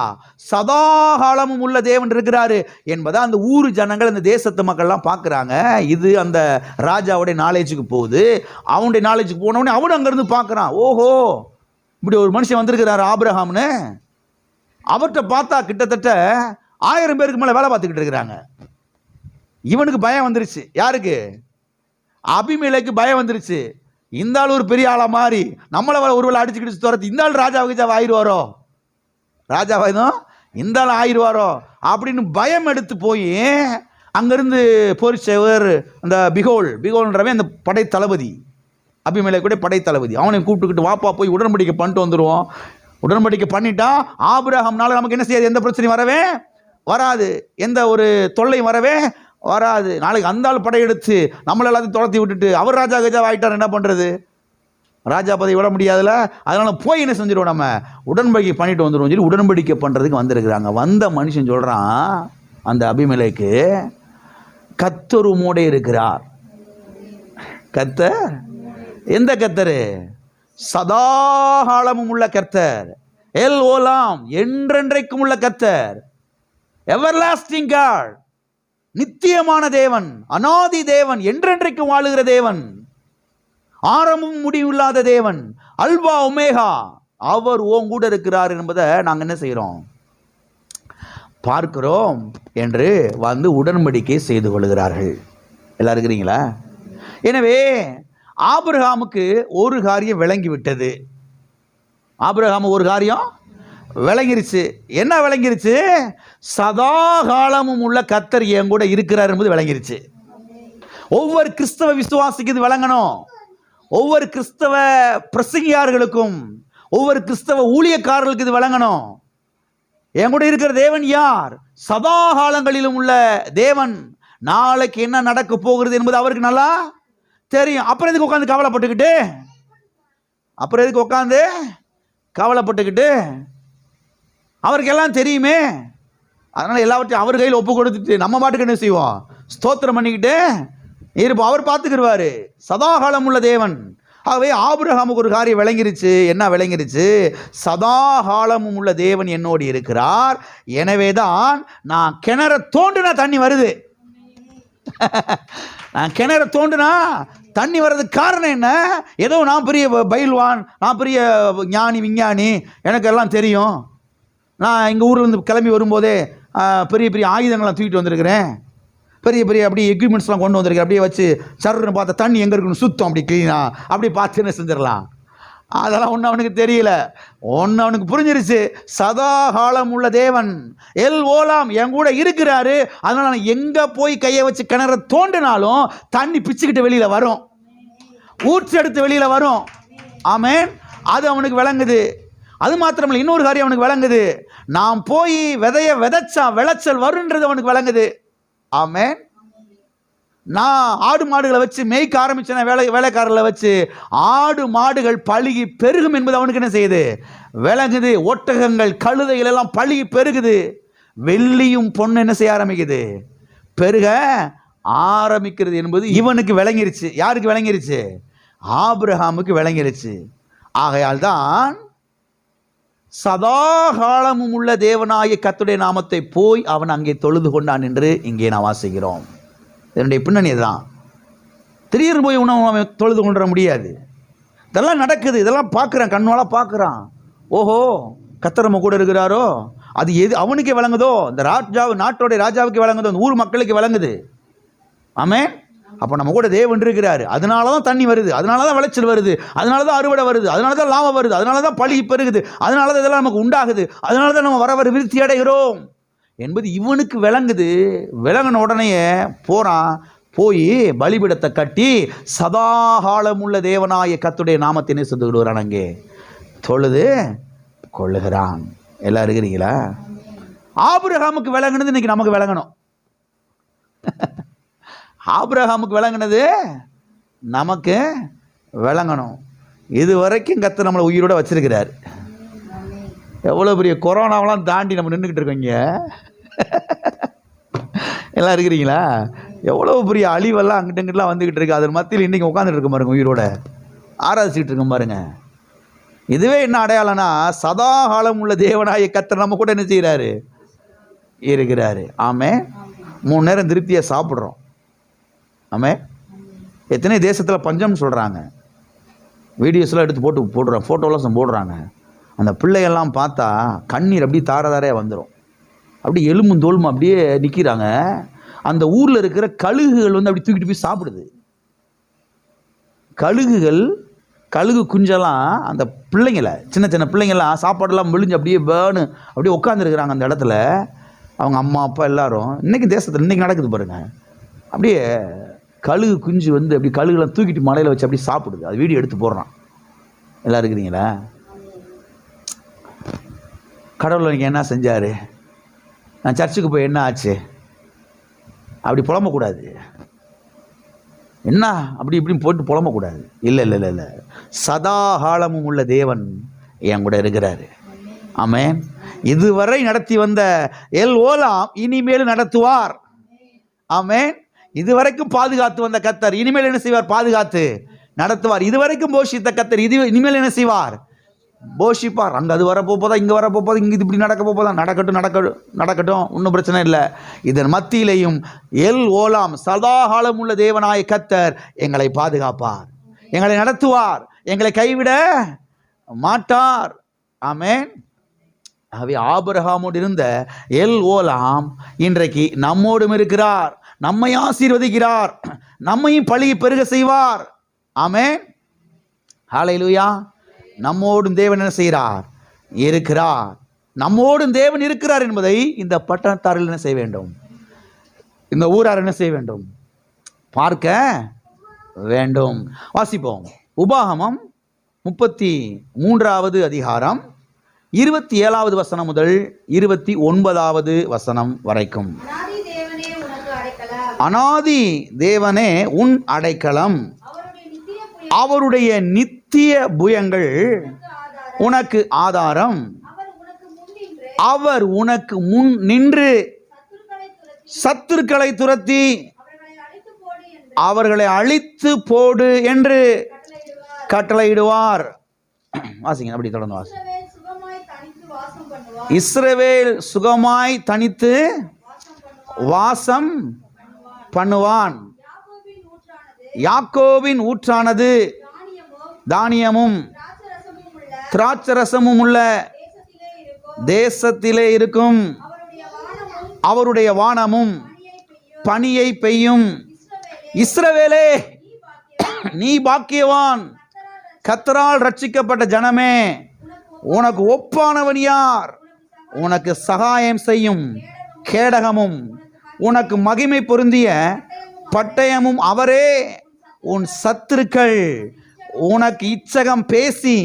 சதாகாலமும் உள்ள தேவன் இருக்கிறாரு என்பதை அந்த ஊர் ஜனங்கள், அந்த தேசத்து மக்கள்லாம் பார்க்குறாங்க. இது அந்த ராஜாவுடைய நாலேஜுக்கு போகுது. அவனுடைய நாலேஜுக்கு போனவொடனே அவனு அங்கேருந்து பார்க்குறான், ஓஹோ இப்படி ஒரு மனுஷன் வந்திருக்கிறாரு ஆபிரகாம்னு. அவர்கிட்ட பார்த்தா கிட்டத்தட்ட 1000 பேருக்கு மேலே வேலை பார்த்துக்கிட்டு இருக்கிறாங்க. இவனுக்கு பயம் வந்துருச்சு. யாருக்கு? அபிமெலேக்கு பயம் வந்துருச்சு. இந்த ஆள் ஒரு பெரிய ஆளா மாறி நம்மளை ஒருவேளை அடிச்சுக்கிட்டு துரத்து, இந்த ஆள் ராஜாவுக்கு ஆயிடுவாரோ, ராஜாவாயுதம் இந்த ஆள் ஆயிடுவாரோ அப்படின்னு பயம் எடுத்து போய் அங்கிருந்து போரிச்சவர் அந்த பிகோல்ன்றவன் அந்த படை தளபதி, அபிமெலேக்குடைய படை தளபதி, அவனை கூப்பிட்டுக்கிட்டு வாப்பா போய் உடன்படிக்கை பண்ணிட்டு வந்துடுவோம். உடன்படிக்கை பண்ணிட்டா ஆபிரகாம்னால நமக்கு என்ன செய்யாது? எந்த பிரச்சனையும் வரவே வராது, எந்த ஒரு தொல்லையும் வரவே வராது. நாளைக்கு அந்த ஆள் படையெடுத்து நம்மளை எல்லாத்தையும் துரத்தி விட்டுட்டு அவர் ராஜா கஜா ஆகிட்டார், என்ன பண்ணுறது? ராஜா பதவி விட முடியாதுல்ல. அதனால போய் என்ன செஞ்சிடுவோம், நம்ம உடன்படிக்கை பண்ணிட்டு வந்துடுவோம் சொல்லி உடன்படிக்கை பண்ணுறதுக்கு வந்திருக்கிறாங்க. வந்த மனுஷன் சொல்கிறான் அந்த அபிமெலேக்கு, கர்த்தர் உம்மோடே இருக்கிறார். கர்த்தர் எந்த கர்த்தர்? சதாகாலமும் உள்ள கர்த்தர், எல் ஓலாம் என்றென்றைக்கும் உள்ள கர்த்தர், எவர்லாஸ்டிங் காட், நித்தியமான தேவன், அநாதி தேவன், என்றென்றைக்கும் வாழுகிற தேவன், ஆரம்பமும் முடிவில்லாத தேவன், அல்வா ஒமேகா, அவர் ஓன் கூட இருக்கிறார் என்பதை நாங்கள் என்ன செய்கிறோம்? பார்க்கிறோம் என்று வந்து உடன்படிக்கை செய்து கொள்கிறார்கள். எல்லாம் இருக்கிறீங்களா? எனவே ஆபிரகாமுக்கு ஒரு காரியம் விளங்கி விட்டது. ஆபிரகாம் ஒரு காரியம் விளங்கிருச்சு. என்ன விளங்கிருச்சு? சதாகாலமும் உள்ள கர்த்தர் என் கூட இருக்கிறார் என்பது விளங்கிருச்சு. ஒவ்வொரு கிறிஸ்தவ விசுவாசிக்கு இது விளங்கணும். ஒவ்வொரு கிறிஸ்தவ பிரசங்கியார்களுக்கும், ஒவ்வொரு கிறிஸ்தவ ஊழியக்காரர்களுக்கு இது விளங்கணும். என் கூட இருக்கிற தேவன் யார்? சதாகாலங்களிலும் உள்ள தேவன். நாளைக்கு என்ன நடக்க போகிறது என்பது அவருக்கு நல்லா தெரியும். அப்புறம் எதுக்கு உட்காந்து கவலைப்பட்டுக்கிட்டு, அப்புறம் எதுக்கு உட்காந்து கவலைப்பட்டுக்கிட்டு? அவருக்கு எல்லாம் தெரியுமே. அதனால் எல்லாவற்றையும் அவர் கையில் ஒப்பு கொடுத்துட்டு நம்ம பாட்டுக்கு என்ன செய்வோம்? ஸ்தோத்திரம் பண்ணிக்கிட்டு இருப்போம். அவர் பார்த்துக்கிடுவார். சதாகாலம் உள்ள தேவன். ஆகவே ஆபிரகாமுக்கு ஒரு காரியம் விளங்கிருச்சு. என்ன விளங்கிருச்சு? சதாகாலமும் உள்ள தேவன் என்னோடு இருக்கிறார். எனவே தான் நான் கிணற தோண்டுனா தண்ணி வருது. நான் கிணற தோண்டுனா தண்ணி வர்றதுக்கு காரணம் என்ன? ஏதோ நான் பெரிய பயில்வான், நான் பெரிய ஞானி விஞ்ஞானி, எனக்கு எல்லாம் தெரியும், நான் எங்கள் ஊரில் இருந்து கிளம்பி வரும்போதே பெரிய பெரிய ஆயுதங்கள்லாம் தூக்கிட்டு வந்திருக்கிறேன், பெரிய பெரிய அப்படியே எக்யூப்மெண்ட்ஸ்லாம் கொண்டு வந்திருக்கேன், அப்படியே வச்சு சர்ன்னு பார்த்தா தண்ணி எங்கே இருக்குன்னு சுத்தம், அப்படி க்ளீனாக அப்படி பார்த்து என்ன செஞ்சிடலாம். அதெல்லாம் ஒன்றும் அவனுக்கு தெரியல. ஒன்று அவனுக்கு புரிஞ்சிருச்சு. சதாகாலம் உள்ள தேவன் எல் ஓலாம் என் கூட இருக்கிறாரு. அதனால் நான் எங்கே போய் கையை வச்சு கிணற தோண்டினாலும் தண்ணி பிச்சுக்கிட்டு வெளியில் வரும், ஊற்றி எடுத்து வெளியில் வரும். ஆமென். அது அவனுக்கு விளங்குது. அது மாத்திரமில்லை, இன்னொரு காரியம் அவனுக்கு விளங்குது. நான் போய் விதைய விதைச்சா விளைச்சல் வருன்றது அவனுக்கு விளங்குது. ஆமென். நான் ஆடு மாடுகளை வச்சு மேய்க்க ஆரம்பிச்சேன், வேலைக்காரர்களை வச்சு ஆடு மாடுகள் பழுகி பெருகும் என்பது அவனுக்கு என்ன செய்யுது? விளங்குது. ஒட்டகங்கள் கழுதைகள் எல்லாம் பழுகி பெருகுது. வெள்ளியும் பொண்ணு என்ன செய்ய ஆரம்பிக்குது? பெருக ஆரம்பிக்கிறது என்பது இவனுக்கு விளங்கிருச்சு. யாருக்கு விளங்கிருச்சு? ஆபிரகாமுக்கு விளங்கிருச்சு. ஆகையால் தான் சதாகாலமும் உள்ள தேவனாய கர்த்தருடைய நாமத்தை போய் அவன் அங்கே தொழுது கொண்டான் என்று இங்கே நான் வாசிக்கிறோம். இதனுடைய பின்னணி தான். திடீர்னு போய் அவன் தொழுது கொண்டு வர முடியாது. இதெல்லாம் நடக்குது. இதெல்லாம் பார்க்குறான், கண்ணால பார்க்குறான். ஓஹோ, கர்த்தர் நம்ம கூட இருக்கிறாரோ. அது எது அவனுக்கே விளங்குதோ? இந்த நாட்டோடைய ராஜாவுக்கு விளங்குதோ? அந்த ஊர் மக்களுக்கு விளங்குது. ஆமென். அப்போ நம்ம கூட தேவன் இருக்கிறாரு. அதனால தான் தண்ணி வருது, அதனால தான் விளைச்சல் வருது, அதனால தான் அறுவடை வருது, அதனால தான் லாபம் வருது, அதனால தான் பழி பெருகுது, அதனால தான் இதெல்லாம் நமக்கு உண்டாகுது, அதனால தான் நம்ம வர விருத்தி அடைகிறோம் என்பது இவனுக்கு விளங்குது. விளங்கின உடனே போகிறான். போய் பலிபீடத்தை கட்டி சதாகாலம் உள்ள தேவனாய கர்த்தருடைய நாமத்தினை சொல்லுகிறான். அங்கே தொழுது கொள்ளுகிறான். எல்லாம் இருக்கிறீங்களா? ஆபிரகாமுக்கு விளங்குனது இன்னைக்கு நமக்கு விளங்கணும். ஆபிரகாமுக்கு விளங்குனது நமக்கு விளங்கணும். இது வரைக்கும் கர்த்தர் நம்மளை உயிரோட வச்சிருக்கிறார். எவ்வளோ பெரிய கொரோனாவெல்லாம் தாண்டி நம்ம நின்றுக்கிட்டு இருக்கோங்க. எல்லாம் இருக்கிறீங்களா? எவ்வளோ பெரிய அழிவெல்லாம் அங்கிட்ட இங்கிட்டலாம் வந்துக்கிட்டு இருக்கு. அதன் மத்தியில் இன்றைக்கி உட்காந்துட்டு இருக்க பாருங்க, உயிரோட ஆராதிச்சுக்கிட்டு இருக்க பாருங்க. இதுவே என்ன அடையாளம்னா, சதா காலம் உள்ள தேவனாய கர்த்தர் நம்ம கூட என்ன செய்கிறாரு? இருக்கிறாரு. ஆமே. 3 நேரம் திருப்தியாக சாப்பிட்றோம். ஆமே. எத்தனை தேசத்தில் பஞ்சம்னு சொல்கிறாங்க. வீடியோஸ்லாம் எடுத்து போடுறாங்க, ஃபோட்டோலாம் போடுறாங்க. அந்த பிள்ளைகள்லாம் பார்த்தா கண்ணீர் அப்படியே தாரையாக வந்துடும். அப்படி எலும்பும் தோல்மும் அப்படியே நிற்கிறாங்க. அந்த ஊரில் இருக்கிற கழுகுகள் வந்து அப்படி தூக்கிட்டு போய் சாப்பிடுது. கழுகு குஞ்செல்லாம் அந்த பிள்ளைங்களை, சின்ன சின்ன பிள்ளைங்கள்லாம் சாப்பாடெல்லாம் விழிஞ்சு அப்படியே அப்படியே உட்காந்துருக்குறாங்க அந்த இடத்துல. அவங்க அம்மா அப்பா எல்லாரும். இன்றைக்கி தேசத்தில் இன்றைக்கி நடக்குது பாருங்கள். அப்படியே கழுகு குஞ்சு வந்து அப்படி கழுகுலாம் தூக்கிட்டு மலையில் வச்சு அப்படி சாப்பிடுது. அது வீடியோ எடுத்து போடுறான். எல்லாம் இருக்கிறீங்களா? கடவுள் நீங்கள் என்ன செஞ்சார்? நான் சர்ச்சுக்கு போய் என்ன ஆச்சு? அப்படி புலம்பக்கூடாது. என்ன அப்படி இப்படின்னு போட்டு புலம்பக்கூடாது. இல்லை இல்லை இல்லை இல்லை, சதா காலமும் உள்ள தேவன் என் கூட இருக்கிறாரு. ஆமென். இதுவரை நடத்தி வந்த எல் ஓலாம் இனிமேல் நடத்துவார். ஆமென். இதுவரைக்கும் பாதுகாத்து வந்த கர்த்தர் இனிமேல் என்ன செய்வார்? பாதுகாத்து நடத்துவார். இதுவரைக்கும் போஷித்த கர்த்தர் இனிமேல் என்ன செய்வார்? போஷிப்பார். அங்கே அது வர போதா, இங்கே வர போதா, இங்கே இப்படி நடக்க போதா, நடக்கட்டும், ஒன்றும் பிரச்சனை இல்லை. இதன் மத்தியிலையும் எல் ஓலாம் சதா காலம் உள்ள தேவனாய கர்த்தர் எங்களை பாதுகாப்பார், எங்களை நடத்துவார், எங்களை கைவிட மாட்டார். ஆமென். ஆகவே ஆபிரகாமோடு இருந்த எல் ஓலாம் இன்றைக்கு நம்மோடும் இருக்கிறார், நம்மை ஆசீர்வதிக்கிறார், நம்மையும் பழகி பெருக செய்வார். ஆமென். ஹல்லேலூயா. நம்மோடும் தேவன் என்ன செய்கிறார்? இருக்கிறார். நம்மோடும் தேவன் இருக்கிறார் என்பதை இந்த பட்டணத்தாரில் என்ன செய்ய வேண்டும்? இந்த ஊரார் என்ன செய்ய வேண்டும்? பார்க்க வேண்டும். வாசிப்போம். உபாகமம் 33வது அதிகாரம் 27வது வசனம் முதல் 29வது வசனம் வரைக்கும். அநாதி தேவனே உன் அடைக்கலம், அவருடைய நித்திய புயங்கள் உனக்கு ஆதாரம். அவர் உனக்கு முன் நின்று சத்துருக்களை துரத்தி அவர்களை அழித்து போடு என்று கட்டளையிடுவார். வாசிங்க, அப்படி தொடர்ந்து வாசிங்க. இஸ்ரவேல் சுகமாய் தனித்து வாசம் பண்ணுவான். யாக்கோபின் ஊற்றானது தானியமும் திராட்சரசமும் உள்ள தேசத்திலே இருக்கும். அவருடைய வானமும் பனியை பெய்யும். இஸ்ரவேலே நீ பாக்கியவான், கர்த்தரால் ரட்சிக்கப்பட்ட ஜனமே, உனக்கு ஒப்பானவன் யார்? உனக்கு சகாயம் செய்யும் கேடகமும் உனக்கு மகிமை பொருந்திய பட்டயமும் அவரே. உன் சத்துருக்கள் உனக்கு இச்சகம் பேசி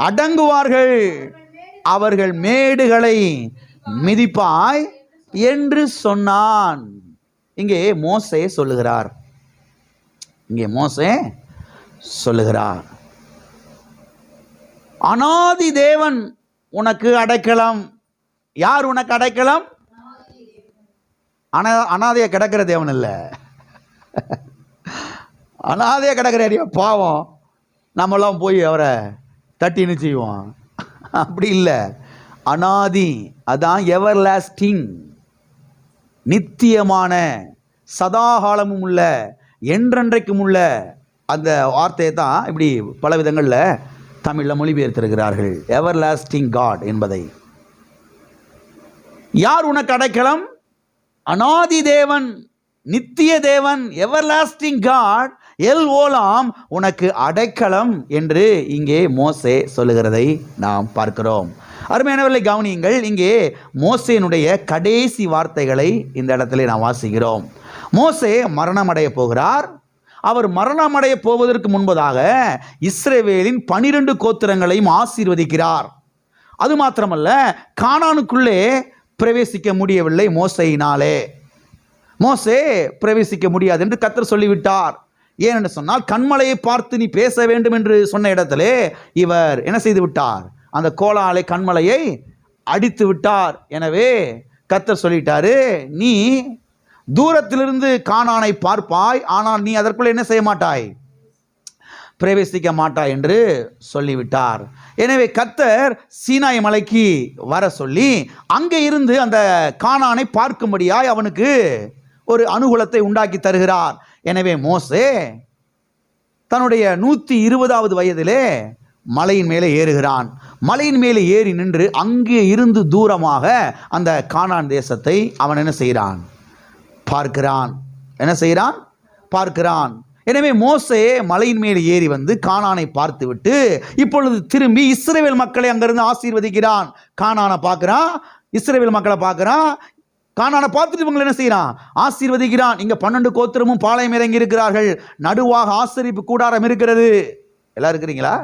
அடங்குவார்கள், அவர்கள் மேடுகளை மிதிப்பாய் என்று சொன்னான். இங்கே மோசே சொல்லுகிறார், அநாதி தேவன் உனக்கு அடைக்கலம். யார் உனக்கு அடைக்கலம்? அனாதையா கிடக்கிற தேவன் இல்லை. அனாதையா கிடக்கிற பாவம் நம்மளாம் போய் அவரை தட்டின்னு செய்வோம். அப்படி இல்லை. அநாதி, அதான் எவர் லாஸ்டிங், நித்தியமான, சதாகாலமும் உள்ள, என்றென்றைக்கும் உள்ள அந்த வார்த்தையை தான் இப்படி பல விதங்களில் தமிழில் மொழிபெயர்த்திருக்கிறார்கள். எவர் லாஸ்டிங் காட் என்பதை. யார் உனக்கு அடைக்கலம்? அநாதி தேவன், நித்திய தேவன், எவர் லாஸ்டிங் காட், எல் ஓலாம் உனக்கு அடைக்கலம் என்று இங்கே மோசே சொல்லுகிறதை நாம் பார்க்கிறோம். அருமையானவர்களை கவனியுங்கள். இங்கே மோசேனுடைய கடைசி வார்த்தைகளை இந்த இடத்துல நாம் வாசிக்கிறோம். மோசே மரணமடைய போகிறார். அவர் மரணமடைய போவதற்கு முன்பதாக இஸ்ரவேலின் 12 கோத்திரங்களையும் ஆசீர்வதிக்கிறார். அது மாத்திரமல்ல, கானானுக்குள்ளே பிரவேசிக்க முடியவில்லை மோசையினாலே. மோசே பிரவேசிக்க முடியாது என்று கர்த்தர் சொல்லிவிட்டார். ஏனென்று சொன்னால், கண்மலையை பார்த்து நீ பேச வேண்டும் என்று சொன்ன இடத்திலே இவர் என்ன செய்து விட்டார்? அந்த கோலாலை கண்மலையை அடித்து விட்டார். எனவே கர்த்தர் சொல்லிட்டாரு, நீ தூரத்திலிருந்து கானானை பார்ப்பாய், ஆனால் நீ அதற்குள்ள என்ன செய்ய மாட்டாய்? பிரவேசிக்க மாட்டாய் என்று சொல்லிவிட்டார். எனவே கர்த்தர் சீனாய் மலைக்கு வர சொல்லி அங்கே இருந்து அந்த கானானை பார்க்கும்படியாய் அவனுக்கு ஒரு அனுகூலத்தை உண்டாக்கி தருகிறார். எனவே மோசே தன்னுடைய 120வது வயதிலே மலையின் மேலே ஏறுகிறான். மலையின் மேலே ஏறி நின்று அங்கே இருந்து தூரமாக அந்த கானான் தேசத்தை அவன் என்ன செய்கிறான்? பார்க்கிறான். என்ன செய்கிறான்? பார்க்கிறான். எனவே மோசே மலையின் மேலே ஏறி வந்து கானானை பார்த்து விட்டு இப்பொழுது திரும்பி இஸ்ரவேல் மக்களை அங்கிருந்து ஆசீர்வதிக்கிறான். கானானை பார்க்கிறான், இஸ்ரவேல் மக்களை பார்க்கிறான். கானானை பார்த்துட்டு இவங்களை என்ன செய்யறான்? ஆசீர்வதிக்கிறான். இங்க 12 கோத்திரமும் பாளையம் இறங்கி இருக்கிறார்கள். நடுவாக ஆசரிப்பு கூடாரம் இருக்கிறது. எல்லாம் இருக்கிறீங்களா?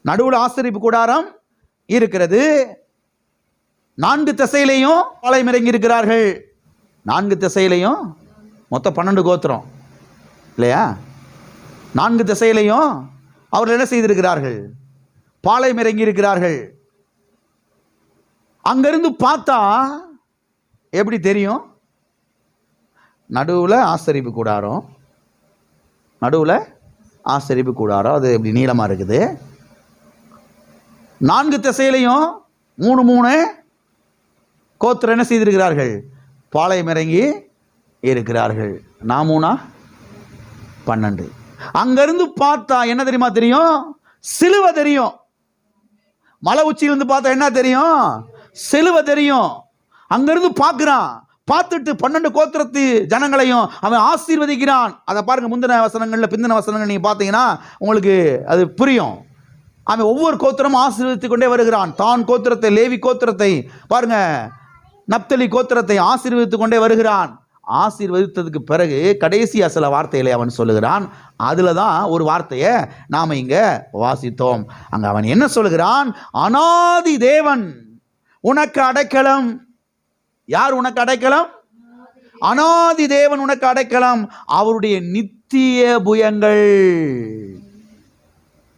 நடுவில் ஆசரிப்பு கூடாரம் இருக்கிறது. 4 திசையிலையும் பாளையம் இறங்கி இருக்கிறார்கள். 4 திசையிலையும் மொத்தம் 12 கோத்திரம் இல்லையா? 4 திசையிலையும் அவர்கள் என்ன செய்திருக்கிறார்கள்? பாளையம் இறங்கி இருக்கிறார்கள். அங்கிருந்து பார்த்தா எப்படி தெரியும்? நடுவில் ஆசரிப்பு கூடாரம், நடுவில் ஆசரிப்பு கூடாரம், அது எப்படி நீளமாக இருக்குது. 4 திசையிலையும் 3 கோத்திரம் என்ன செய்திருக்கிறார்கள்? பாளையம் இறங்கி இருக்கிறார்கள். நாமூனா 12. அங்கிருந்து பார்த்தா என்ன தெரியுமா தெரியும்? சிலுவை தெரியும். மலை உச்சியிலிருந்து பார்த்தா என்ன தெரியும்? சிலுவை தெரியும். அங்கிருந்து பார்க்கிறான். பார்த்துட்டு 12 கோத்திரத்து ஜனங்களையும் அவன் ஆசீர்வதிக்கிறான். அதை பாருங்க, முந்தின வசனங்கள்ல பிந்தின வசனங்கள் நீங்க பார்த்தீங்கன்னா உங்களுக்கு அது புரியும். அவன் ஒவ்வொரு கோத்திரமும் ஆசீர்வதித்து கொண்டே வருகிறான். தான் கோத்திரத்தை, லேவி கோத்திரத்தை பாருங்க, நப்தலி கோத்திரத்தை ஆசீர்வதித்து கொண்டே வருகிறான். ஆசீர்வதித்ததுக்கு பிறகு கடைசியா சில வார்த்தைகளை அவன் சொல்லுகிறான். அதுல தான் ஒரு வார்த்தையை நாம இங்க வாசித்தோம். அங்க அவன் என்ன சொல்லுகிறான்? அநாதி தேவன் உனக்கு அடைக்கலம். யார் உனக்கு அடைக்கலம்? அநாதி தேவன் உனக்கு அடைக்கலம். அவருடைய நித்திய புயங்கள்,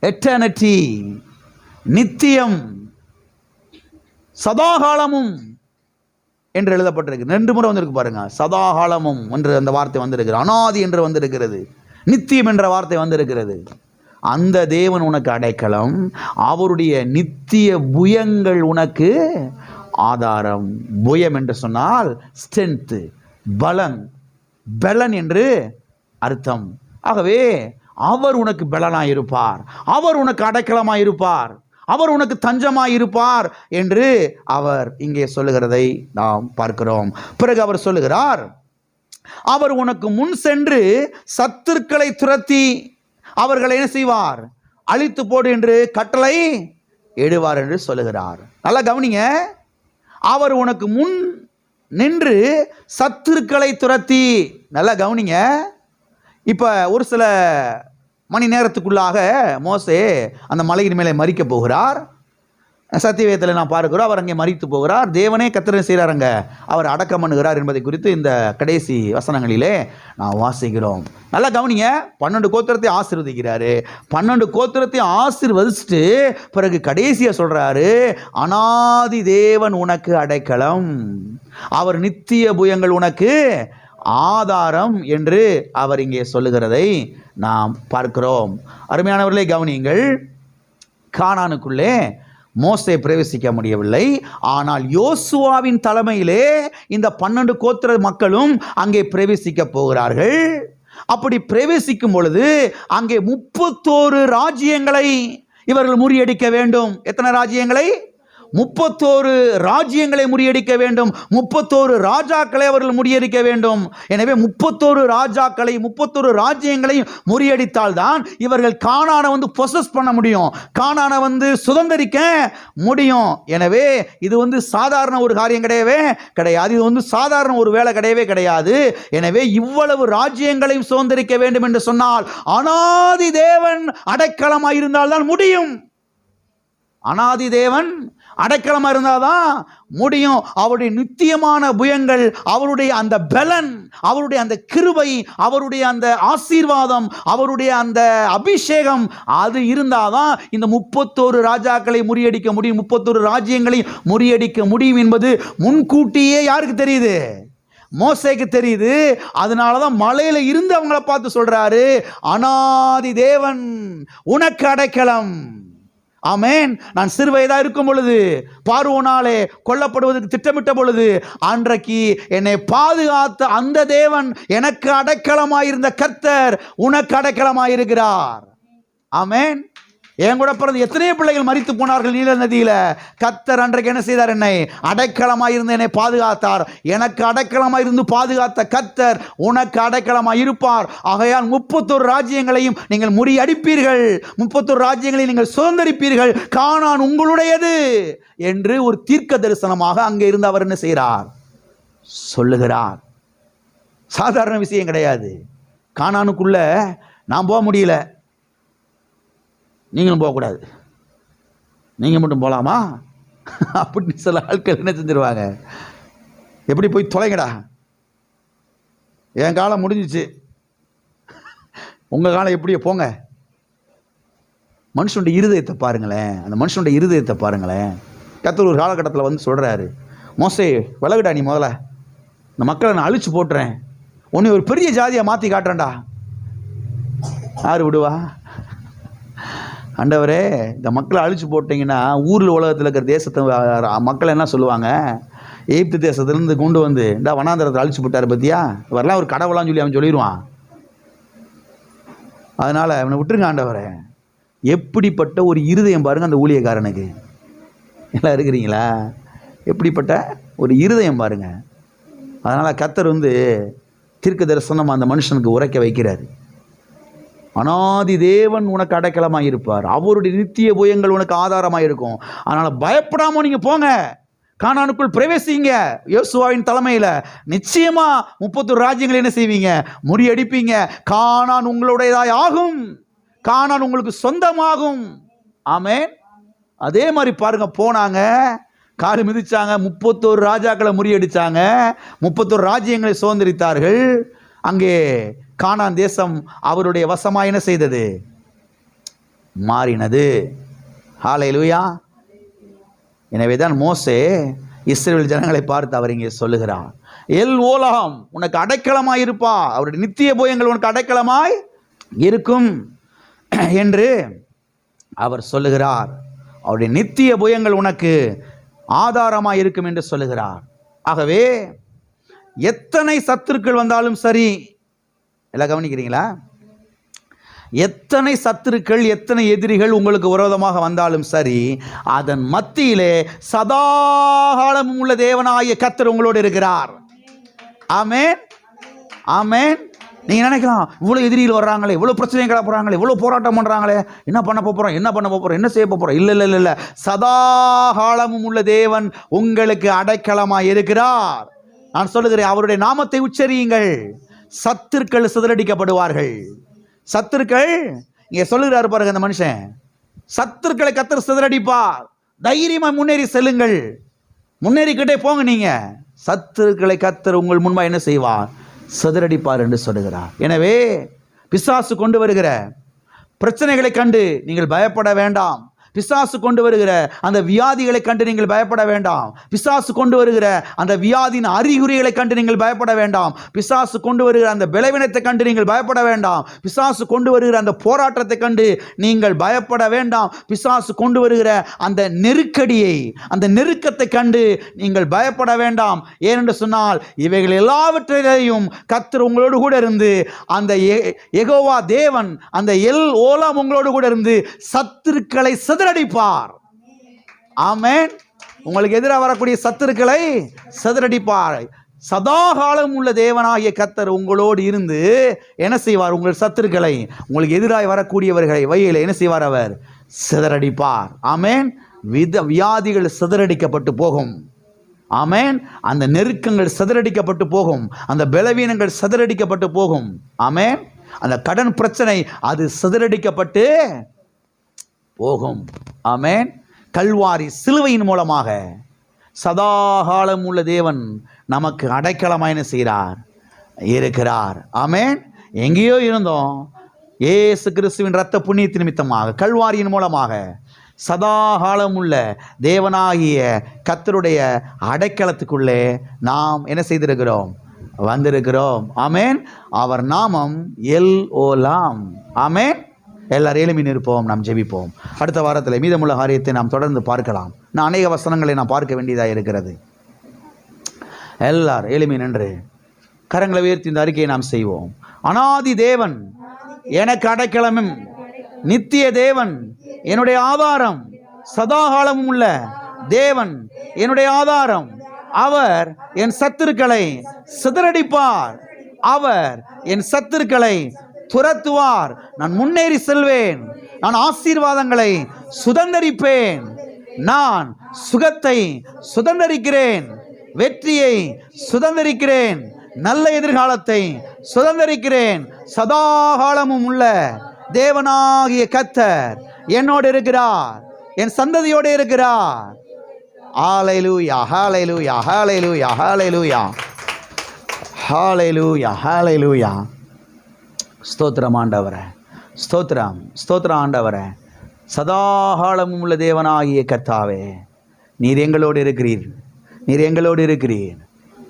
எட்டர்னிட்டி, நித்தியம், சதாகாலமும் என்று எழுதப்பட்டிருக்கு. 2 முறை வந்திருக்கு பாருங்க. சதாகாலமும் என்று அந்த வார்த்தை வந்திருக்கிறது. அநாதி என்று வந்திருக்கிறது. நித்தியம் என்ற வார்த்தை வந்திருக்கிறது. அந்த தேவன் உனக்கு அடைக்கலம், அவருடைய நித்திய புயங்கள் உனக்கு ஆதாரம். புயம் என்று சொன்னால் ஸ்ட்ரென்த், பலன், பலன் என்று அர்த்தம். ஆகவே அவர் உனக்கு பலனாய் இருப்பார், அவர் உனக்கு அடைக்கலமாய் இருப்பார், அவர் உனக்கு தஞ்சமாய் இருப்பார் என்று அவர் இங்கே சொல்லுகிறதை நாம் பார்க்கிறோம். பிறகு அவர் சொல்லுகிறார், அவர் உனக்கு முன் சென்று சத்துருக்களை துரத்தி அவர்களை என்ன செய்வார்? அழித்து போடு என்று கட்டளை இடுவார் என்று சொல்லுகிறார். நல்லா கவனிங்க. அவர் உனக்கு முன் நின்று சத்துருக்களை துரத்தி. நல்லா கவனிங்க. இப்ப ஒரு சில மணி நேரத்துக்குள்ளாக மோசே அந்த மலையின் மேலே மரிக்க போகிறார். சத்தியவேதத்தில் நான் பார்க்கிறோம், அவர் அங்கே மரித்து போகிறார். தேவனே கர்த்தர் செய்கிறாருங்க, அவர் அடக்கம் பண்ணுகிறார் என்பதை குறித்து இந்த கடைசி வசனங்களிலே நான் வாசிக்கிறோம். நல்லா கவனிங்க. 12 கோத்திரத்தை ஆசீர்வதிக்கிறாரு. 12 கோத்திரத்தை ஆசீர்வதிச்சுட்டு பிறகு கடைசியா சொல்றாரு, அநாதி தேவன் உனக்கு அடைக்கலம், அவர் நித்திய புயங்கள் உனக்கு ஆதாரம் என்று அவர் இங்கே சொல்லுகிறதை நாம் பார்க்கிறோம். அருமையானவர்களே கவனியுங்கள். கானானுக்குள்ளே மோசே பிரவேசிக்க முடியவில்லை. ஆனால் யோசுவாவின் தலைமையிலே இந்த 12 கோத்திர மக்களும் அங்கே பிரவேசிக்க போகிறார்கள். அப்படி பிரவேசிக்கும் பொழுது அங்கே 31 ராஜ்யங்களை இவர்கள் முறியடிக்க வேண்டும். எத்தனை ராஜ்யங்களை? 31 ராஜ்யங்களை முறியடிக்க வேண்டும். 31 ராஜாக்களை அவர்கள் முறியடிக்க வேண்டும். எனவே 31 ராஜாக்களை 31 ராஜ்யங்களை முறியடித்தால் தான் இவர்கள் கானானை பொசஸ் பண்ண முடியும், கானானை சுதந்திரிக்க முடியும். எனவே இது சாதாரண ஒரு காரியம் கிடையவே கிடையாது. இது சாதாரண ஒரு வேலை கிடையவே கிடையாது. எனவே இவ்வளவு ராஜ்யங்களையும் சுதந்திரிக்க வேண்டும் என்று சொன்னால் அநாதி தேவன் அடைக்கலமாய் இருந்தால் தான் முடியும். அநாதி தேவன் அடைக்கலமா இருந்தாதான் முடியும். அவருடைய நித்தியமான புயங்கள், அவருடைய அந்த பலன், அவருடைய அந்த கிருபை, அவருடைய அந்த ஆசீர்வாதம், அவருடைய அந்த அபிஷேகம், அது இருந்தாதான் இந்த 31 ராஜாக்களை முறியடிக்க முடியும், 31 ராஜ்யங்களை முறியடிக்க முடியும் என்பது முன்கூட்டியே யாருக்கு தெரியுது? மோசேக்கு தெரியுது. அதனாலதான் மலையில இருந்து அவங்கள பார்த்து சொல்றாரு, அனாதி தேவன் உனக்கு அடைக்கலம். ஆமென். நான் சிறு வயதா இருக்கும் பொழுது, பார்வோனாலே கொல்லப்படுவதற்கு திட்டமிட்ட பொழுது, அன்றைக்கு என்னை பாதுகாத்த அந்த தேவன், எனக்கு அடைக்கலமாயிருந்த கர்த்தர் உனக்கு அடைக்கலமாயிருக்கிறார். ஆமென். என் கூட பிறந்த எத்தனையோ பிள்ளைகள் மரித்து போனார்கள் நீல நதியில. கர்த்தர் அன்றைக்கு என்ன செய்தார்? என்னை அடைக்கலமாயிருந்து என்னை பாதுகாத்தார். எனக்கு அடைக்கலமாயிருந்து பாதுகாத்த கர்த்தர் உனக்கு அடைக்கலமாய் இருப்பார். ஆகையால் 31 ராஜ்யங்களையும் நீங்கள் முறியடிப்பீர்கள், 31 ராஜ்யங்களையும் நீங்கள் சுதந்தரிப்பீர்கள், கானான் உங்களுடையது என்று ஒரு தீர்க்க தரிசனமாக அங்கே இருந்து அவர் என்ன செய்கிறார்? சொல்லுகிறார். சாதாரண விஷயம் கிடையாது. கானானுக்குள்ள நான் போக முடியல, நீங்களும் போகக்கூடாது, நீங்கள் மட்டும் போகலாமா அப்படின்னு சில ஆட்கள் என்ன செஞ்சிருவாங்க? எப்படி போய் தொலைங்கடா, என் காலம் முடிஞ்சிச்சு, உங்கள் காலம் எப்படியோ போங்க. மனுஷனுடைய இருதயத்தை பாருங்களேன், அந்த மனுஷனுடைய இருதயத்தை பாருங்களேன். கர்த்தர் ஒரு காலகட்டத்தில் வந்து சொல்கிறாரு, மோசே விலகுடா, நீ முதல்ல இந்த மக்களை நான் அழிச்சு போட்டுறேன், உன்னை ஒரு பெரிய ஜாதியாக மாற்றி காட்டுறேன்டா. யார் விடுவா? ஆண்டவரே, இந்த மக்களை அழிச்சு போட்டிங்கன்னா ஊரில் உலகத்தில் இருக்கிற தேசத்தை மக்கள் என்ன சொல்லுவாங்க? எகிப்து தேசத்துலேருந்து கொண்டு வந்து இந்த வனாந்தரத்தை அழிச்சு போட்டார் பற்றியா, வரலாம் ஒரு கடவுளான்னு சொல்லி அவன் சொல்லிடுவான். அதனால் அவனை விட்டுருங்க ஆண்டவரே. எப்படிப்பட்ட ஒரு இருதயம் பாருங்கள் அந்த ஊழியக்காரனுக்கு. எல்லாம் இருக்கிறீங்களா? எப்படிப்பட்ட ஒரு இருதயம் பாருங்கள். அதனால் கர்த்தர் வந்து தீர்க்க தரிசனம் அந்த மனுஷனுக்கு உரைக்க வைக்கிறார். அனாதி தேவன் உனக்கு அடைக்கலமாக இருப்பார், அவருடைய நித்திய புயங்கள் உனக்கு ஆதாரமாக இருக்கும். அதனால் பயப்படாமல் நீங்கள் போங்க, கானானுக்குள் பிரவேசிங்க. யோசுவாவின் தலைமையில் நிச்சயமா 31 ராஜ்யங்களை என்ன செய்வீங்க? முறியடிப்பீங்க. கானான் உங்களுடையதாய் ஆகும், கானான் உங்களுக்கு சொந்தமாகும். ஆமென். அதே மாதிரி பாருங்க, போனாங்க, காரு மிதிச்சாங்க, 31 ராஜாக்களை முறியடிச்சாங்க, 31 ராஜ்யங்களை சுதந்திரித்தார்கள். அங்கே கானான் தேசம் அவருடைய வசமாக என்ன செய்தது? மாறினது. ஹல்லேலூயா. எனவே தான் மோசே இஸ்ரவேல் ஜனங்களை பார்த்து அவர் இங்கே சொல்லுகிறார், எல் ஓலாம் உனக்கு அடைக்கலமாய் இருப்பா, அவருடைய நித்திய புயங்கள் உனக்கு அடைக்கலமாய் இருக்கும் என்று அவர் சொல்லுகிறார். அவருடைய நித்திய புயங்கள் உனக்கு ஆதாரமாக இருக்கும் என்று சொல்லுகிறார். ஆகவே எத்தனை சத்துருக்கள் வந்தாலும் சரி, எல்லாம் கவனிக்கிறீங்களா? எத்தனை சத்துருக்கள், எத்தனை எதிரிகள் உங்களுக்கு விரோதமாக வந்தாலும் சரி, அதன் மத்தியிலே சதாகாலமும் உள்ள தேவனாகிய கர்த்தர் உங்களோடு இருக்கிறார். ஆமென், ஆமென். நீங்க நினைக்கலாம், இவ்வளவு எதிரிகள் வர்றாங்களே, இவ்வளவு பிரச்சனை கிளப்புறாங்களே, இவ்வளவு போராட்டம் பண்றாங்களே, என்ன பண்ண போறோம், என்ன பண்ண போறோம், என்ன செய்ய போறோம்? இல்ல இல்ல இல்ல, சதாகாலமும் உள்ள தேவன் உங்களுக்கு அடைக்கலமாய் இருக்கிறார். நான் சொல்லுகிறேன், அவருடைய நாமத்தை உச்சரியுங்கள், சத்துருக்கள் சிதறடிக்கப்படுவார்கள். சத்துருக்கள் இங்கே சொல்லுகிறாரு பாருங்க அந்த மனுஷன், சத்துருக்களை கர்த்தர் சிதறடிப்பார். தைரியமா முன்னேறி செல்லுங்கள், முன்னேறிக்கிட்டே போங்க. நீங்க சத்துருக்களை கர்த்தர் உங்கள் முன்பாக என்ன செய்வார்? சிதறடிப்பார் என்று சொல்லுகிறார். எனவே பிசாசு கொண்டு வருகிற பிரச்சனைகளை கண்டு நீங்கள் பயப்பட வேண்டாம். பிசாசு கொண்டு வருகிற அந்த வியாதிகளை கண்டு நீங்கள் பயப்பட வேண்டாம். பிசாசு கொண்டு வருகிற அந்த வியாதியின் அறிகுறிகளை கண்டு நீங்கள் பயப்பட வேண்டாம். பிசாசு கொண்டு வருகிற அந்த பலவீனத்தை கண்டு நீங்கள் பயப்பட வேண்டாம். பிசாசு கொண்டு வருகிற அந்த போராட்டத்தை கண்டு நீங்கள் பயப்பட வேண்டாம். பிசாசு கொண்டு வருகிற அந்த நெருக்கடியை, அந்த நெருக்கத்தை கண்டு நீங்கள் பயப்பட வேண்டாம். ஏனென்று சொன்னால் இவைகள் எல்லாவற்றையும் கர்த்தர் உங்களோடு கூட இருந்து, அந்த யெகோவா தேவன், அந்த எல் ஓலாம் உங்களோடு கூட இருந்து சத்துருக்களை சிதறடிப்பார். ஆமென். உங்களுக்கு எதிராக வரக்கூடிய சத்துருக்களை சிதறடிப்பார். சதாகாலம் உள்ள தேவனாகிய கர்த்தர் உங்களோடு இருந்து என்ன செய்வார்? உங்கள் சத்துருக்களை, உங்களுக்கு எதிராக வரக்கூடியவர்களை வழியில என்ன செய்வார்? அவர் சிதறடிப்பார். ஆமென். வியாதிகள் சிதறடிக்கப்பட்டு போகும். ஆமென். அந்த நெருக்கங்கள் சிதறடிக்கப்பட்டு போகும். அந்த பலவீனங்கள் சிதறடிக்கப்பட்டு போகும். ஆமென். அந்த கடன் பிரச்சனை அது சிதறடிக்கப்பட்டு போகும். ஆமென். கல்வாரி சிலுவையின் மூலமாக சதாகாலம் உள்ள தேவன் நமக்கு அடைக்கலமாய் என்ன செய்கிறார்? இருக்கிறார். ஆமென். எங்கேயோ இருந்தோம், இயேசு கிறிஸ்துவின் இரத்த புண்ணியத்தின் நிமித்தமாக கல்வாரியின் மூலமாக சதாகாலம் உள்ள தேவனாகிய கர்த்தருடைய அடைக்கலத்துக்குள்ளே நாம் என்ன செய்திருக்கிறோம்? வந்திருக்கிறோம். ஆமென். அவர் நாமம் எல் ஓலாம். ஆமென். எல்லாரும் எளிமையில் இருப்போம், நாம் ஜெபிப்போம். அடுத்த வாரத்தில் மீதமுள்ள காரியத்தை நாம் தொடர்ந்து பார்க்கலாம். நான் அநேக வசனங்களை நாம் பார்க்க வேண்டியதாக இருக்கிறது. எல்லாரும் எளிமை நின்று கரங்களை உயர்த்தி இந்த அறிக்கையை நாம் செய்வோம். அனாதி தேவன் எனக்கு அடைக்கலமும், நித்திய தேவன் என்னுடைய ஆதாரம், சதாகாலமும் உள்ள தேவன் என்னுடைய ஆதாரம். அவர் என் சத்துருக்களை சிதறடிப்பார், அவர் என் சத்துருக்களை துரத்துவார். நான் முன்னேறி செல்வேன், நான் ஆசீர்வாதங்களை சுதந்தரிப்பேன், நான் சுகத்தை சுதந்தரிக்கிறேன், வெற்றியை சுதந்தரிக்கிறேன், நல்ல எதிர்காலத்தை சுதந்தரிக்கிறேன். சதாகாலமும் உள்ள தேவனாகிய கர்த்தர் என்னோடு இருக்கிறார், என் சந்ததியோடு இருக்கிறார். ஹல்லேலூயா, ஹல்லேலூயா, ஹல்லேலூயா, ஹல்லேலூயா, ஹல்லேலூயா, ஹல்லேலூயா. ஸ்தோத்திரம் ஆண்டவரே, ஸ்தோத்திரம், ஸ்தோத்திரம் ஆண்டவரே. சதாகாலமும் உள்ள தேவனாகிய கர்த்தாவே, நீர் எங்களோடு இருக்கிறீர், நீர் எங்களோடு இருக்கிறீர்.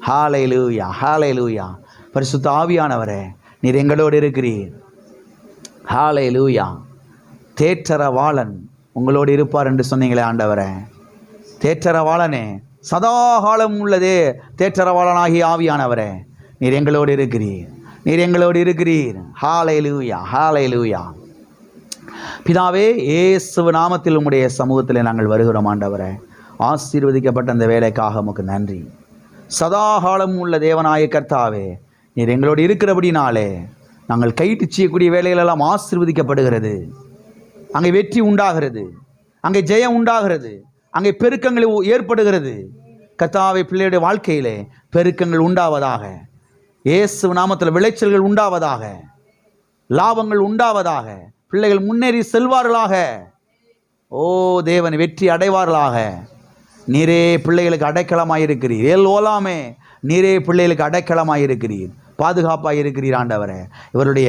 ஹல்லேலூயா, ஹல்லேலூயா. பரிசுத்த ஆவியானவரே, நீர் எங்களோடு இருக்கிறீர். ஹல்லேலூயா. தேற்றரவாளன் உங்களோடு இருப்பார் என்று சொன்னீங்களே ஆண்டவரே. தேற்றரவாளனே, சதாகாலம் உள்ளதே தேற்றரவாளனாகிய ஆவியானவரே, நீர் எங்களோடு இருக்கிறீர், நீர் எங்களோடு இருக்கிறீர். ஹல்லேலூயா, ஹல்லேலூயா. பிதாவே, இயேசு நாமத்தில் உம்முடைய சமூகத்தில் நாங்கள் வருகிறோம் ஆண்டவரே. ஆசீர்வதிக்கப்பட்ட அந்த வேலைக்காக உமக்கு நன்றி. சதாகாலம் உள்ள தேவனாய கர்த்தாவே, நீர் எங்களோடு இருக்கிறபடினாலே நாங்கள் கைட்டு செய்யக்கூடிய வேலைகளெல்லாம் ஆசீர்வதிக்கப்படுகிறது. அங்கே வெற்றி உண்டாகிறது, அங்கே ஜெயம் உண்டாகிறது, அங்கே பெருக்கங்கள் ஏற்படுகிறது. கர்த்தாவே, பிள்ளையுடைய வாழ்க்கையிலே பெருக்கங்கள் உண்டாவதாக, இயேசு நாமத்தில் விளைச்சல்கள் உண்டாவதாக, லாபங்கள் உண்டாவதாக, பிள்ளைகள் முன்னேறி செல்வார்களாக. ஓ தேவன், வெற்றி அடைவார்களாக. நீரே பிள்ளைகளுக்கு அடைக்கலமாயிருக்கிறீர். எல் ஓலாமே, நீரே பிள்ளைகளுக்கு அடைக்கலமாயிருக்கிறீர், பாதுகாப்பாக இருக்கிறீர் ஆண்டவரே. இவருடைய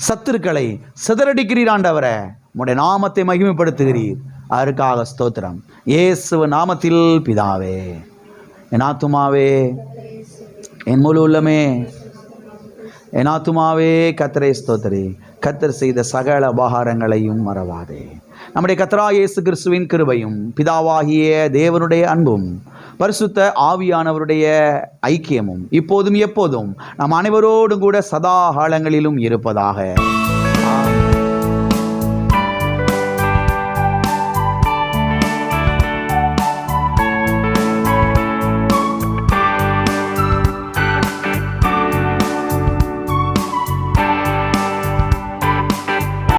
சத்துருக்களை சிதறடிக்கிறீர் ஆண்டவரே. உம்முடைய நாமத்தை மகிமைப்படுத்துகிறீர். அதற்காக ஸ்தோத்திரம். இயேசு நாமத்தில் பிதாவே. என் ஆத்துமாவே, என் முழு உள்ளமே, என் ஆத்துமாவே கர்த்தரை ஸ்தோத்திரி. கர்த்தர் செய்த சகல உபகாரங்களையும் மறவாதே. நம்முடைய கர்த்தராகிய இயேசு கிறிஸ்துவின் கிருபையும், பிதாவாகிய தேவனுடைய அன்பும், பரிசுத்த ஆவியானவருடைய ஐக்கியமும் இப்போதும் எப்போதும் நம் அனைவரோடும் கூட சதா காலங்களிலும் இருப்பதாக.